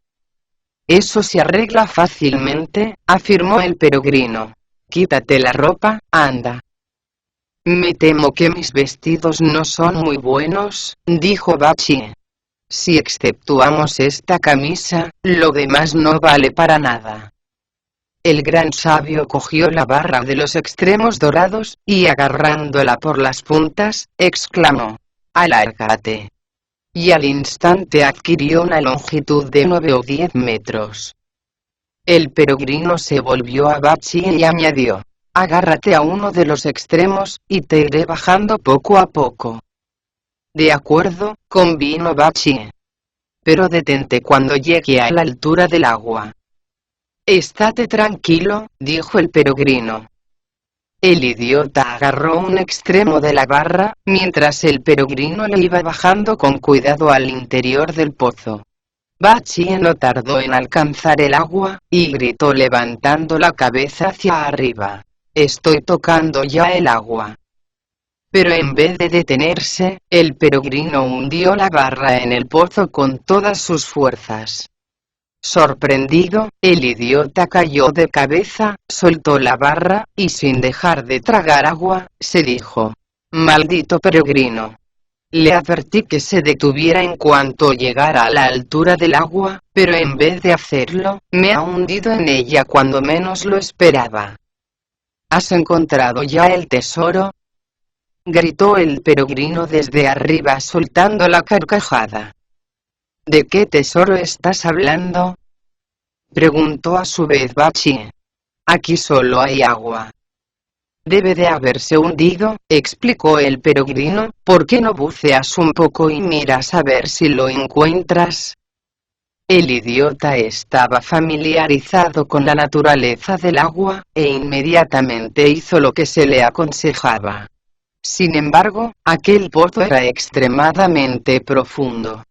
«Eso se arregla fácilmente», afirmó el peregrino. «Quítate la ropa, anda». «Me temo que mis vestidos no son muy buenos», dijo Bachie. «Si exceptuamos esta camisa, lo demás no vale para nada». El gran sabio cogió la barra de los extremos dorados, y agarrándola por las puntas, exclamó: «¡Alárgate!». Y al instante adquirió una longitud de 9 o 10 metros. El peregrino se volvió a Bachie y añadió: «Agárrate a uno de los extremos, y te iré bajando poco a poco». «De acuerdo», convino Bachie. «Pero detente cuando llegue a la altura del agua». «Estate tranquilo», dijo el peregrino. El idiota agarró un extremo de la barra, mientras el peregrino le iba bajando con cuidado al interior del pozo. Bachie no tardó en alcanzar el agua, y gritó levantando la cabeza hacia arriba: «Estoy tocando ya el agua». Pero en vez de detenerse, el peregrino hundió la barra en el pozo con todas sus fuerzas. Sorprendido, el idiota cayó de cabeza, soltó la barra, y sin dejar de tragar agua, se dijo: «Maldito peregrino». Le advertí que se detuviera en cuanto llegara a la altura del agua, pero en vez de hacerlo, me ha hundido en ella cuando menos lo esperaba. «¿Has encontrado ya el tesoro?», gritó el peregrino desde arriba soltando la carcajada. «¿De qué tesoro estás hablando?», preguntó a su vez Bachie. «Aquí solo hay agua». «Debe de haberse hundido», explicó el peregrino. «¿Por qué no buceas un poco y miras a ver si lo encuentras?». El idiota estaba familiarizado con la naturaleza del agua, e inmediatamente hizo lo que se le aconsejaba. Sin embargo, aquel pozo era extremadamente profundo.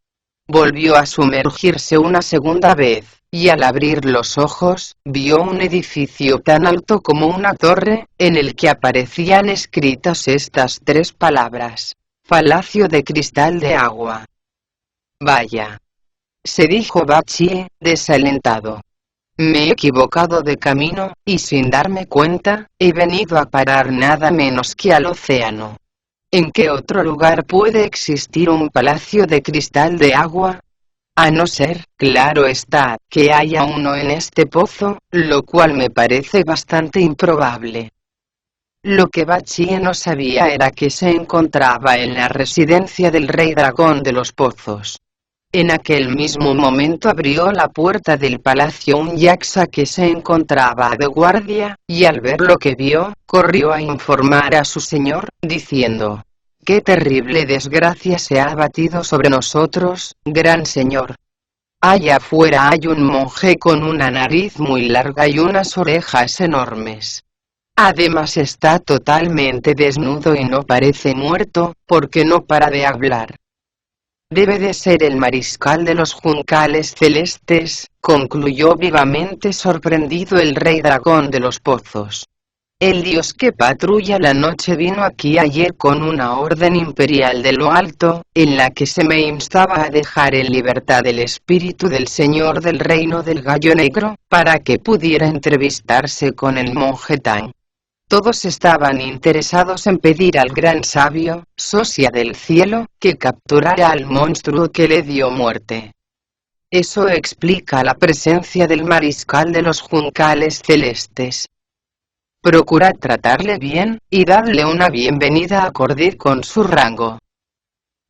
Volvió a sumergirse una segunda vez, y al abrir los ojos, vio un edificio tan alto como una torre, en el que aparecían escritas estas 3 palabras: «Palacio de cristal de agua». «Vaya», se dijo Bachie, desalentado. «Me he equivocado de camino, y sin darme cuenta, he venido a parar nada menos que al océano. ¿En qué otro lugar puede existir un palacio de cristal de agua? A no ser, claro está, que haya uno en este pozo, lo cual me parece bastante improbable». Lo que Bachie no sabía era que se encontraba en la residencia del rey dragón de los pozos. En aquel mismo momento abrió la puerta del palacio un yaksa que se encontraba de guardia, y al ver lo que vio, corrió a informar a su señor, diciendo: «¡Qué terrible desgracia se ha abatido sobre nosotros, gran señor! Allá afuera hay un monje con una nariz muy larga y unas orejas enormes. Además está totalmente desnudo y no parece muerto, porque no para de hablar». Debe de ser el mariscal de los juncales celestes, concluyó vivamente sorprendido el rey dragón de los pozos. El dios que patrulla la noche vino aquí ayer con una orden imperial de lo alto, en la que se me instaba a dejar en libertad el espíritu del señor del reino del gallo negro, para que pudiera entrevistarse con el monje Tang. Todos estaban interesados en pedir al gran sabio, Sosia del cielo, que capturara al monstruo que le dio muerte. Eso explica la presencia del mariscal de los juncales celestes. Procurad tratarle bien, y dadle una bienvenida acorde con su rango.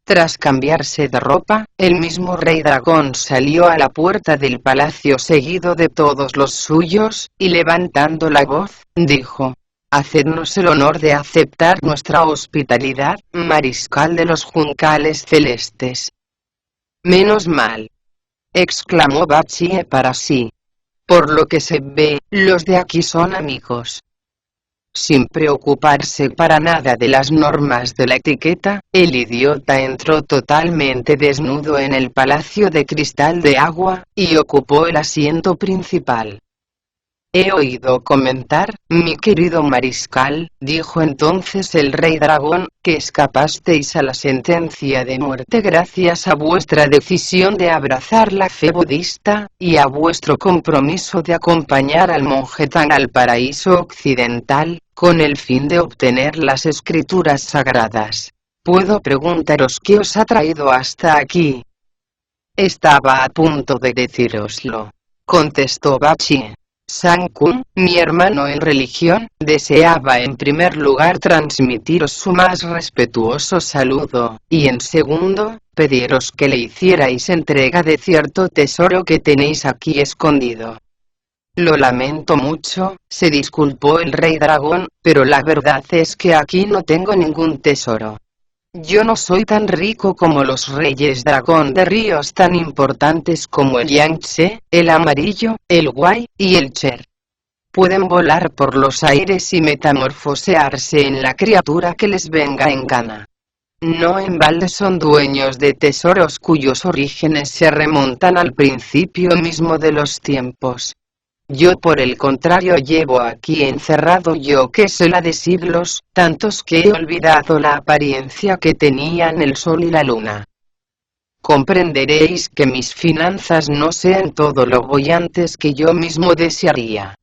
Tras cambiarse de ropa, el mismo rey dragón salió a la puerta del palacio seguido de todos los suyos, y levantando la voz, dijo: «Hacednos el honor de aceptar nuestra hospitalidad, mariscal de los juncales celestes». «Menos mal», exclamó Bachie para sí. «Por lo que se ve, los de aquí son amigos». Sin preocuparse para nada de las normas de la etiqueta, el idiota entró totalmente desnudo en el palacio de cristal de agua, y ocupó el asiento principal. «He oído comentar, mi querido mariscal», dijo entonces el rey dragón, «que escapasteis a la sentencia de muerte gracias a vuestra decisión de abrazar la fe budista, y a vuestro compromiso de acompañar al monje Tang al paraíso occidental, con el fin de obtener las escrituras sagradas. ¿Puedo preguntaros qué os ha traído hasta aquí?» «Estaba a punto de decíroslo», contestó Bachie. «San-kun, mi hermano en religión, deseaba en primer lugar transmitiros su más respetuoso saludo, y en segundo, pediros que le hicierais entrega de cierto tesoro que tenéis aquí escondido». «Lo lamento mucho», se disculpó el rey dragón, «pero la verdad es que aquí no tengo ningún tesoro. Yo no soy tan rico como los reyes dragón de ríos tan importantes como el Yangtze, el Amarillo, el Huai, y el Cher. Pueden volar por los aires y metamorfosearse en la criatura que les venga en gana. No en balde son dueños de tesoros cuyos orígenes se remontan al principio mismo de los tiempos. Yo por el contrario llevo aquí encerrado yo que sé la de siglos, tantos que he olvidado la apariencia que tenían el sol y la luna. Comprenderéis que mis finanzas no sean todo lo bollantes que yo mismo desearía.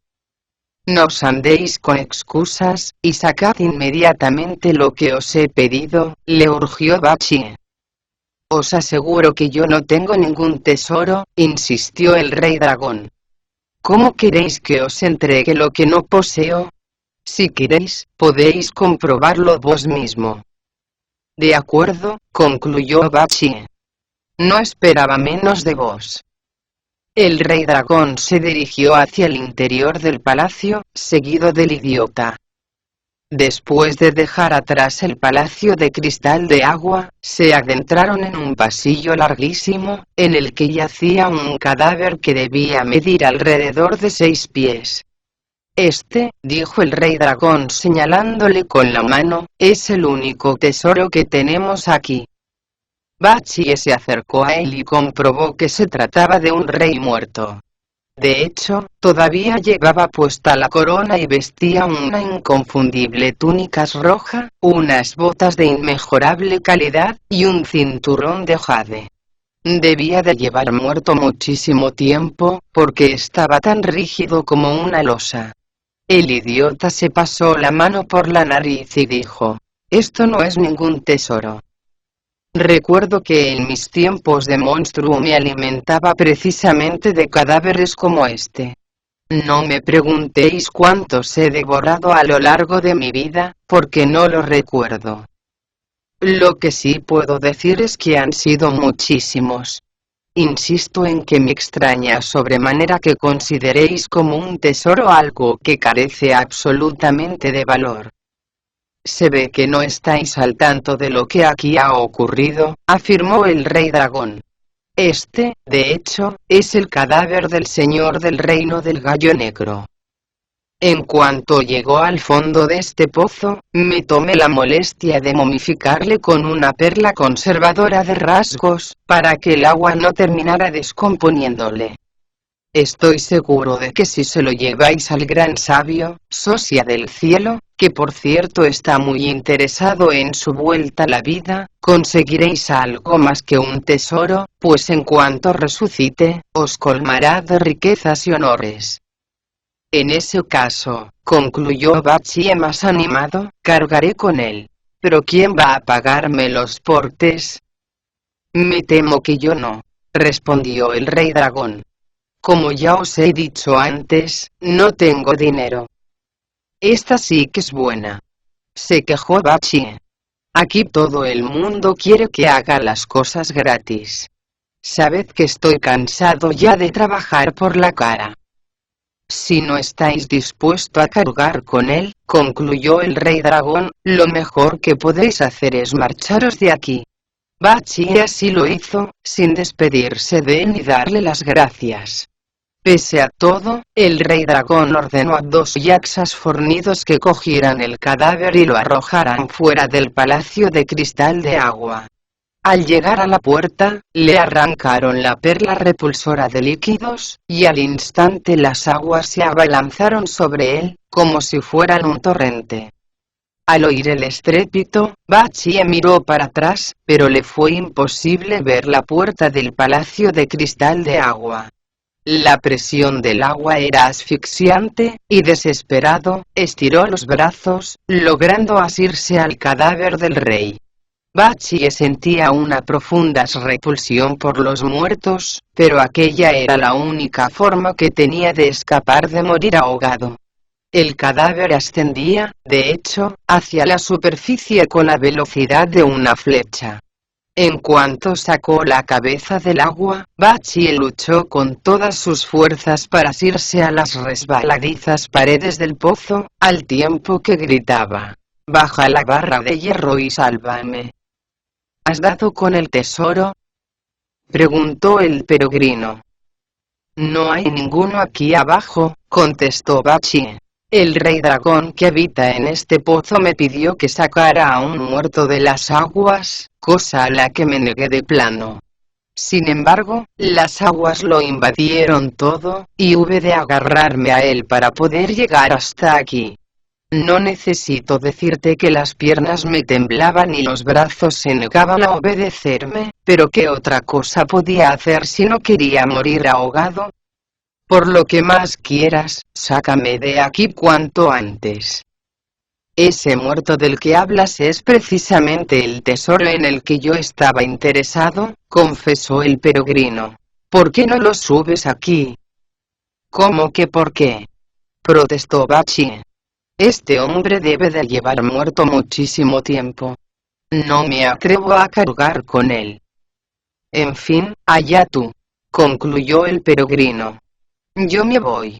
No os andéis con excusas, y sacad inmediatamente lo que os he pedido», le urgió Bachie. «Os aseguro que yo no tengo ningún tesoro», insistió el rey dragón. «¿Cómo queréis que os entregue lo que no poseo? Si queréis, podéis comprobarlo vos mismo». «De acuerdo», concluyó Bachie. «No esperaba menos de vos». El rey dragón se dirigió hacia el interior del palacio, seguido del idiota. Después de dejar atrás el palacio de cristal de agua, se adentraron en un pasillo larguísimo, en el que yacía un cadáver que debía medir alrededor de 6 pies. «Este», dijo el rey dragón señalándole con la mano, «es el único tesoro que tenemos aquí». Bachie se acercó a él y comprobó que se trataba de un rey muerto. De hecho, todavía llevaba puesta la corona y vestía una inconfundible túnica roja, unas botas de inmejorable calidad, y un cinturón de jade. Debía de llevar muerto muchísimo tiempo, porque estaba tan rígido como una losa. El idiota se pasó la mano por la nariz y dijo: «Esto no es ningún tesoro. Recuerdo que en mis tiempos de monstruo me alimentaba precisamente de cadáveres como este. No me preguntéis cuántos he devorado a lo largo de mi vida, porque no lo recuerdo. Lo que sí puedo decir es que han sido muchísimos. Insisto en que me extraña sobremanera que consideréis como un tesoro algo que carece absolutamente de valor». «Se ve que no estáis al tanto de lo que aquí ha ocurrido», afirmó el rey dragón. «Este, de hecho, es el cadáver del señor del reino del gallo negro». En cuanto llegó al fondo de este pozo, me tomé la molestia de momificarle con una perla conservadora de rasgos, para que el agua no terminara descomponiéndole. Estoy seguro de que si se lo lleváis al gran sabio, Sosia del cielo, que por cierto está muy interesado en su vuelta a la vida, conseguiréis algo más que un tesoro, pues en cuanto resucite, os colmará de riquezas y honores. En ese caso, concluyó Bachie más animado, cargaré con él. ¿Pero quién va a pagarme los portes? Me temo que yo no, respondió el rey dragón. Como ya os he dicho antes, no tengo dinero. Esta sí que es buena, se quejó Bachie. Aquí todo el mundo quiere que haga las cosas gratis. Sabed que estoy cansado ya de trabajar por la cara. Si no estáis dispuesto a cargar con él, concluyó el rey dragón, lo mejor que podéis hacer es marcharos de aquí. Bachie así lo hizo, sin despedirse de él ni darle las gracias. Pese a todo, el rey dragón ordenó a 2 yaxas fornidos que cogieran el cadáver y lo arrojaran fuera del palacio de cristal de agua. Al llegar a la puerta, le arrancaron la perla repulsora de líquidos, y al instante las aguas se abalanzaron sobre él, como si fueran un torrente. Al oír el estrépito, Bachie miró para atrás, pero le fue imposible ver la puerta del palacio de cristal de agua. La presión del agua era asfixiante, y desesperado, estiró los brazos, logrando asirse al cadáver del rey. Bachie sentía una profunda repulsión por los muertos, pero aquella era la única forma que tenía de escapar de morir ahogado. El cadáver ascendía, de hecho, hacia la superficie con la velocidad de una flecha. En cuanto sacó la cabeza del agua, Bachie luchó con todas sus fuerzas para asirse a las resbaladizas paredes del pozo, al tiempo que gritaba: «Baja la barra de hierro y sálvame». ¿Has dado con el tesoro?, preguntó el peregrino. No hay ninguno aquí abajo, contestó Bachie. El rey dragón que habita en este pozo me pidió que sacara a un muerto de las aguas, cosa a la que me negué de plano. Sin embargo, las aguas lo invadieron todo, y hube de agarrarme a él para poder llegar hasta aquí. No necesito decirte que las piernas me temblaban y los brazos se negaban a obedecerme, pero ¿qué otra cosa podía hacer si no quería morir ahogado? Por lo que más quieras, sácame de aquí cuanto antes. Ese muerto del que hablas es precisamente el tesoro en el que yo estaba interesado, confesó el peregrino. ¿Por qué no lo subes aquí? ¿Cómo que por qué?, protestó Bachie. Este hombre debe de llevar muerto muchísimo tiempo. No me atrevo a cargar con él. En fin, allá tú, concluyó el peregrino. Yo me voy.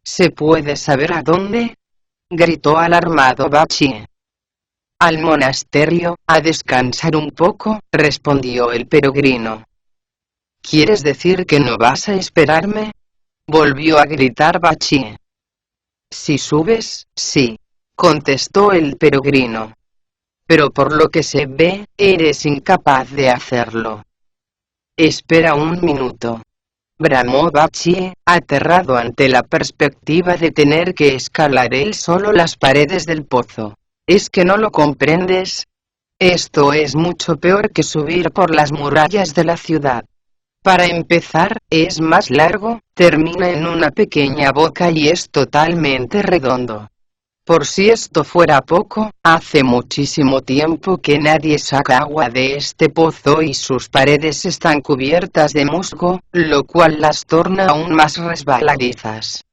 ¿Se puede saber a dónde?, gritó alarmado Bachie. Al monasterio, a descansar un poco, respondió el peregrino. ¿Quieres decir que no vas a esperarme?, volvió a gritar Bachie. Si subes, sí, contestó el peregrino. Pero por lo que se ve, eres incapaz de hacerlo. Espera un minuto, bramó Bachie, aterrado ante la perspectiva de tener que escalar él solo las paredes del pozo. ¿Es que no lo comprendes? Esto es mucho peor que subir por las murallas de la ciudad. Para empezar, es más largo, termina en una pequeña boca y es totalmente redondo. Por si esto fuera poco, hace muchísimo tiempo que nadie saca agua de este pozo y sus paredes están cubiertas de musgo, lo cual las torna aún más resbaladizas.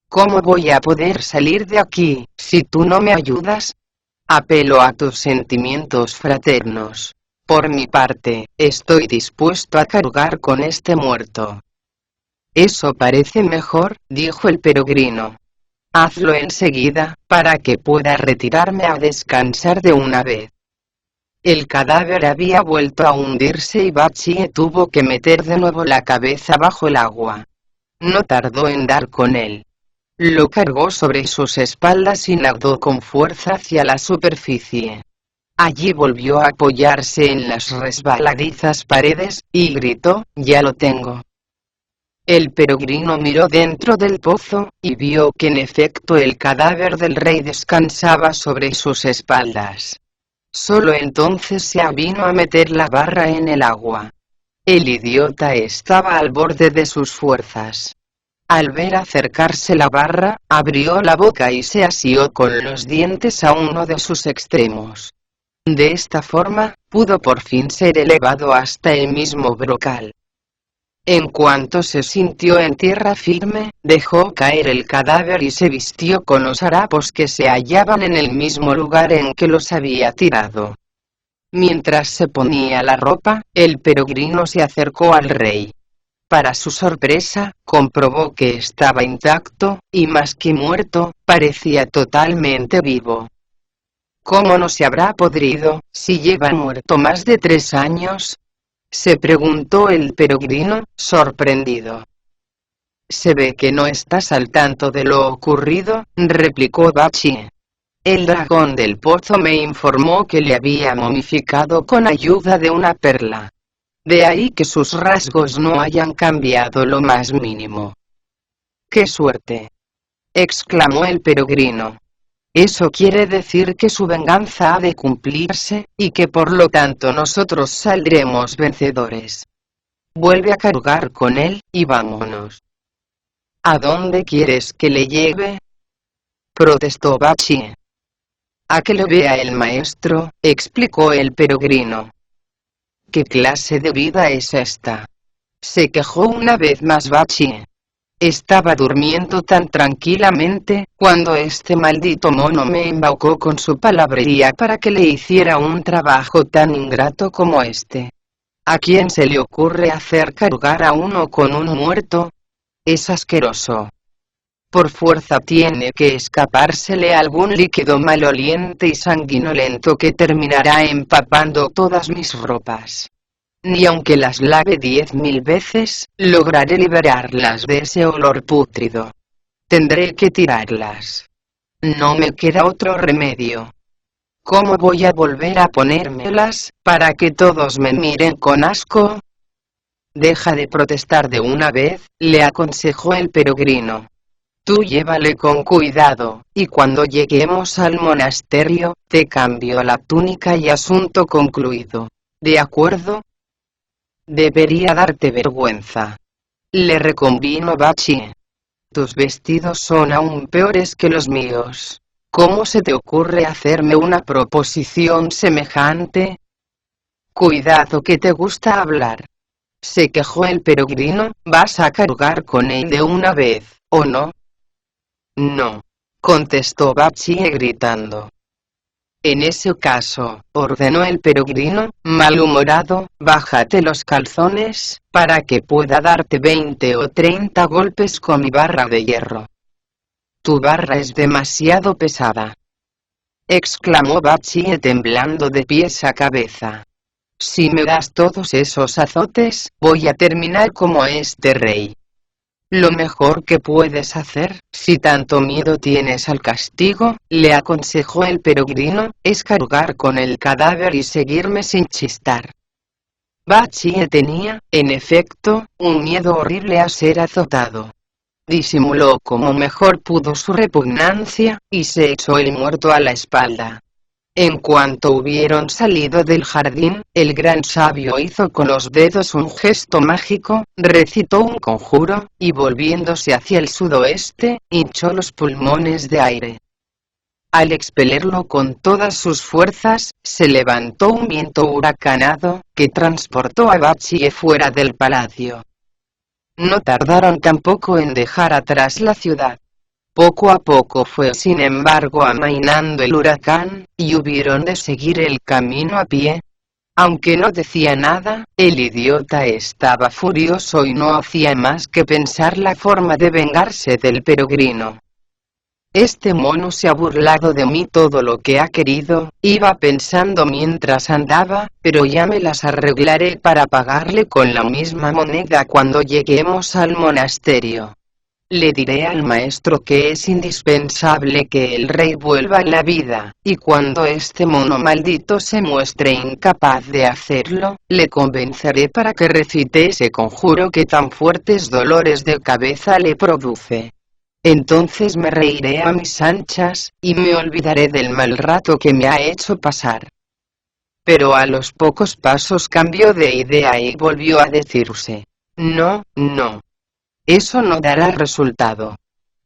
¿Cómo voy a poder salir de aquí, si tú no me ayudas? Apelo a tus sentimientos fraternos. Por mi parte, estoy dispuesto a cargar con este muerto. Eso parece mejor, dijo el peregrino. Hazlo enseguida, para que pueda retirarme a descansar de una vez. El cadáver había vuelto a hundirse y Bachie tuvo que meter de nuevo la cabeza bajo el agua. No tardó en dar con él. Lo cargó sobre sus espaldas y nadó con fuerza hacia la superficie. Allí volvió a apoyarse en las resbaladizas paredes, y gritó: «Ya lo tengo». El peregrino miró dentro del pozo, y vio que en efecto el cadáver del rey descansaba sobre sus espaldas. Solo entonces se avino a meter la barra en el agua. El idiota estaba al borde de sus fuerzas. Al ver acercarse la barra, abrió la boca y se asió con los dientes a uno de sus extremos. De esta forma, pudo por fin ser elevado hasta el mismo brocal. En cuanto se sintió en tierra firme, dejó caer el cadáver y se vistió con los harapos que se hallaban en el mismo lugar en que los había tirado. Mientras se ponía la ropa, el peregrino se acercó al rey. Para su sorpresa, comprobó que estaba intacto, y más que muerto, parecía totalmente vivo. ¿Cómo no se habrá podrido, si lleva muerto más de 3 años? Se preguntó el peregrino, sorprendido. Se ve que no estás al tanto de lo ocurrido, replicó Bachie. El dragón del pozo me informó que le había momificado con ayuda de una perla. De ahí que sus rasgos no hayan cambiado lo más mínimo. ¡Qué suerte!, exclamó el peregrino. Eso quiere decir que su venganza ha de cumplirse, y que por lo tanto nosotros saldremos vencedores. Vuelve a cargar con él, y vámonos. ¿A dónde quieres que le lleve?, protestó Bachie. A que lo vea el maestro, explicó el peregrino. ¿Qué clase de vida es esta?, se quejó una vez más Bachie. Estaba durmiendo tan tranquilamente, cuando este maldito mono me embaucó con su palabrería para que le hiciera un trabajo tan ingrato como este. ¿A quién se le ocurre hacer cargar a uno con un muerto? Es asqueroso. Por fuerza tiene que escapársele algún líquido maloliente y sanguinolento que terminará empapando todas mis ropas. Ni aunque las lave 10.000 veces, lograré liberarlas de ese olor pútrido. Tendré que tirarlas. No me queda otro remedio. ¿Cómo voy a volver a ponérmelas, para que todos me miren con asco? Deja de protestar de una vez, le aconsejó el peregrino. Tú llévale con cuidado, y cuando lleguemos al monasterio, te cambio la túnica y asunto concluido. ¿De acuerdo? Debería darte vergüenza, le reconvino Bachie. Tus vestidos son aún peores que los míos. ¿Cómo se te ocurre hacerme una proposición semejante? Cuidado que te gusta hablar, se quejó el peregrino. ¿Vas a cargar con él de una vez, o no? No, contestó Bachie gritando. En ese caso, ordenó el peregrino, malhumorado, bájate los calzones, para que pueda darte 20 o 30 golpes con mi barra de hierro. Tu barra es demasiado pesada, exclamó Bachie temblando de pies a cabeza. Si me das todos esos azotes, voy a terminar como este rey. Lo mejor que puedes hacer, si tanto miedo tienes al castigo, le aconsejó el peregrino, es cargar con el cadáver y seguirme sin chistar. Bachie tenía, en efecto, un miedo horrible a ser azotado. Disimuló como mejor pudo su repugnancia, y se echó el muerto a la espalda. En cuanto hubieron salido del jardín, el gran sabio hizo con los dedos un gesto mágico, recitó un conjuro, y volviéndose hacia el sudoeste, hinchó los pulmones de aire. Al expelerlo con todas sus fuerzas, se levantó un viento huracanado, que transportó a Bachie fuera del palacio. No tardaron tampoco en dejar atrás la ciudad. Poco a poco fue sin embargo amainando el huracán, y hubieron de seguir el camino a pie. Aunque no decía nada, el idiota estaba furioso y no hacía más que pensar la forma de vengarse del peregrino. Este mono se ha burlado de mí todo lo que ha querido, iba pensando mientras andaba, pero ya me las arreglaré para pagarle con la misma moneda cuando lleguemos al monasterio. le diré al maestro que es indispensable que el rey vuelva a la vida, y cuando este mono maldito se muestre incapaz de hacerlo, le convenceré para que recite ese conjuro que tan fuertes dolores de cabeza le produce. Entonces me reiré a mis anchas, y me olvidaré del mal rato que me ha hecho pasar. Pero a los pocos pasos cambió de idea y volvió a decirse: no, no. Eso no dará resultado.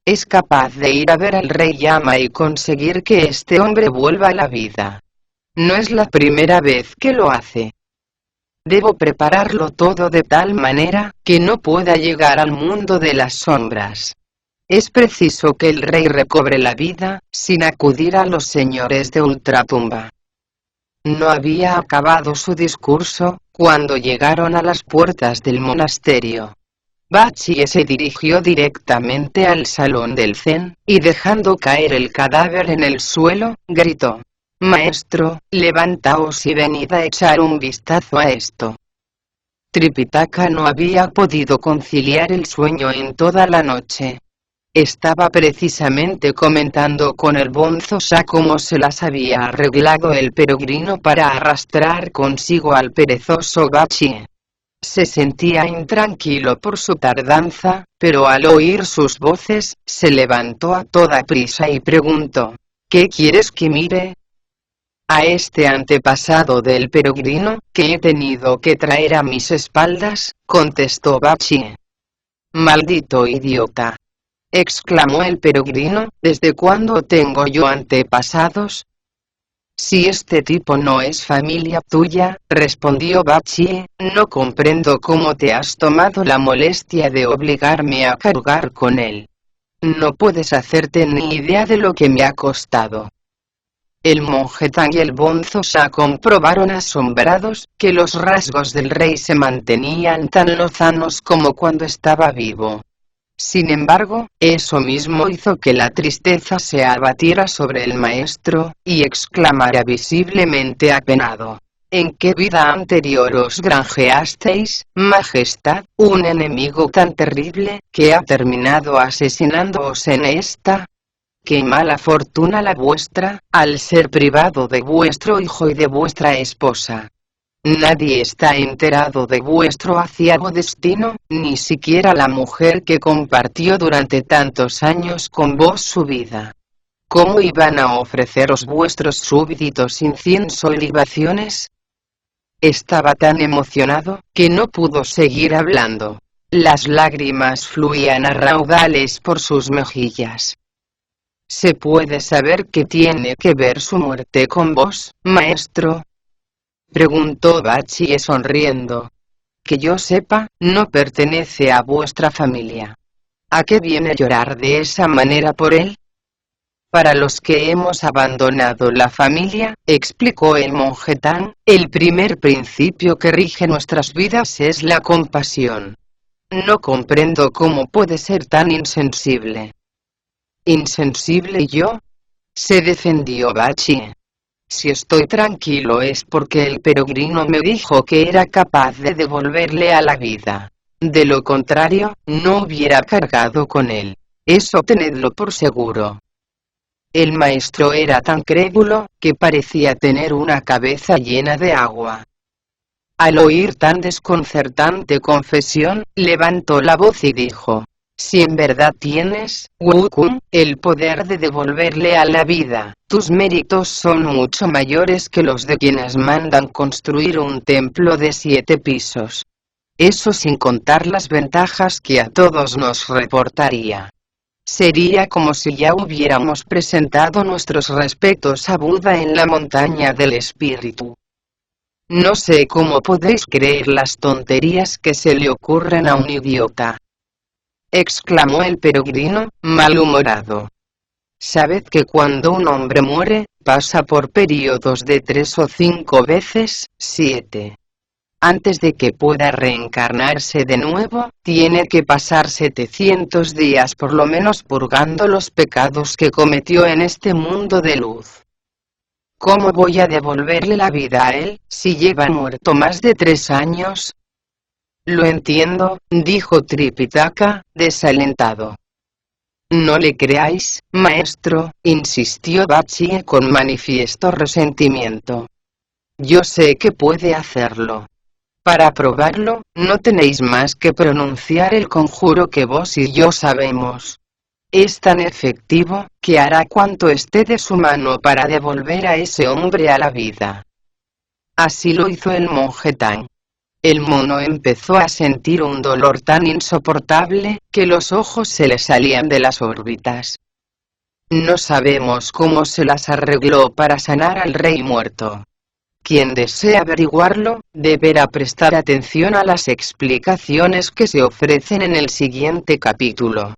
Es capaz de ir a ver al rey Llama y conseguir que este hombre vuelva a la vida. No es la primera vez que lo hace. Debo prepararlo todo de tal manera que no pueda llegar al mundo de las sombras. Es preciso que el rey recobre la vida, sin acudir a los señores de ultratumba. No había acabado su discurso, cuando llegaron a las puertas del monasterio. Bachie se dirigió directamente al salón del Zen, y dejando caer el cadáver en el suelo, gritó: «Maestro, levantaos y venid a echar un vistazo a esto». Tripitaka no había podido conciliar el sueño en toda la noche. Estaba precisamente comentando con el bonzo Sha cómo se las había arreglado el peregrino para arrastrar consigo al perezoso Bachie. Se sentía intranquilo por su tardanza, pero al oír sus voces, se levantó a toda prisa y preguntó: «¿Qué quieres que mire?» «A este antepasado del peregrino, que he tenido que traer a mis espaldas», contestó Bachie. «Maldito idiota», exclamó el peregrino, «¿desde cuándo tengo yo antepasados?» «Si este tipo no es familia tuya», respondió Bachie, «no comprendo cómo te has tomado la molestia de obligarme a cargar con él. No puedes hacerte ni idea de lo que me ha costado». El monje Tang y el bonzo Sha comprobaron asombrados que los rasgos del rey se mantenían tan lozanos como cuando estaba vivo. Sin embargo, eso mismo hizo que la tristeza se abatiera sobre el maestro, y exclamara visiblemente apenado: «¿En qué vida anterior os granjeasteis, majestad, un enemigo tan terrible, que ha terminado asesinándoos en esta? ¡Qué mala fortuna la vuestra, al ser privado de vuestro hijo y de vuestra esposa! Nadie está enterado de vuestro aciago destino, ni siquiera la mujer que compartió durante tantos años con vos su vida. ¿Cómo iban a ofreceros vuestros súbditos incienso y libaciones?» Estaba tan emocionado, que no pudo seguir hablando. Las lágrimas fluían a raudales por sus mejillas. «¿Se puede saber qué tiene que ver su muerte con vos, maestro?», preguntó Bachie sonriendo. «Que yo sepa, no pertenece a vuestra familia. ¿A qué viene llorar de esa manera por él?» «Para los que hemos abandonado la familia», explicó el monje Tang, «el primer principio que rige nuestras vidas es la compasión. No comprendo cómo puede ser tan insensible». «¿Insensible yo?», se defendió Bachie. «Si estoy tranquilo es porque el peregrino me dijo que era capaz de devolverle a la vida. De lo contrario, no hubiera cargado con él. Eso tenedlo por seguro». El maestro era tan crédulo, que parecía tener una cabeza llena de agua. Al oír tan desconcertante confesión, levantó la voz y dijo: «Si en verdad tienes, Wukong, el poder de devolverle a la vida, tus méritos son mucho mayores que los de quienes mandan construir un templo de 7 pisos. Eso sin contar las ventajas que a todos nos reportaría. Sería como si ya hubiéramos presentado nuestros respetos a Buda en la montaña del espíritu. No sé cómo podéis creer las tonterías que se le ocurren a un idiota», exclamó el peregrino, malhumorado. «Sabed que cuando un hombre muere, pasa por períodos de 3 o 5 veces, 7. Antes de que pueda reencarnarse de nuevo, tiene que pasar 700 días por lo menos purgando los pecados que cometió en este mundo de luz. ¿Cómo voy a devolverle la vida a él, si lleva muerto más de 3 años?» «Lo entiendo», dijo Tripitaka, desalentado. No le creáis, maestro, insistió Bachie con manifiesto resentimiento. Yo sé que puede hacerlo. Para probarlo, no tenéis más que pronunciar el conjuro que vos y yo sabemos. Es tan efectivo, que hará cuanto esté de su mano para devolver a ese hombre a la vida. Así lo hizo el monje Tang. El mono empezó a sentir un dolor tan insoportable, que los ojos se le salían de las órbitas. No sabemos cómo se las arregló para sanar al rey muerto. Quien desea averiguarlo, deberá prestar atención a las explicaciones que se ofrecen en el siguiente capítulo.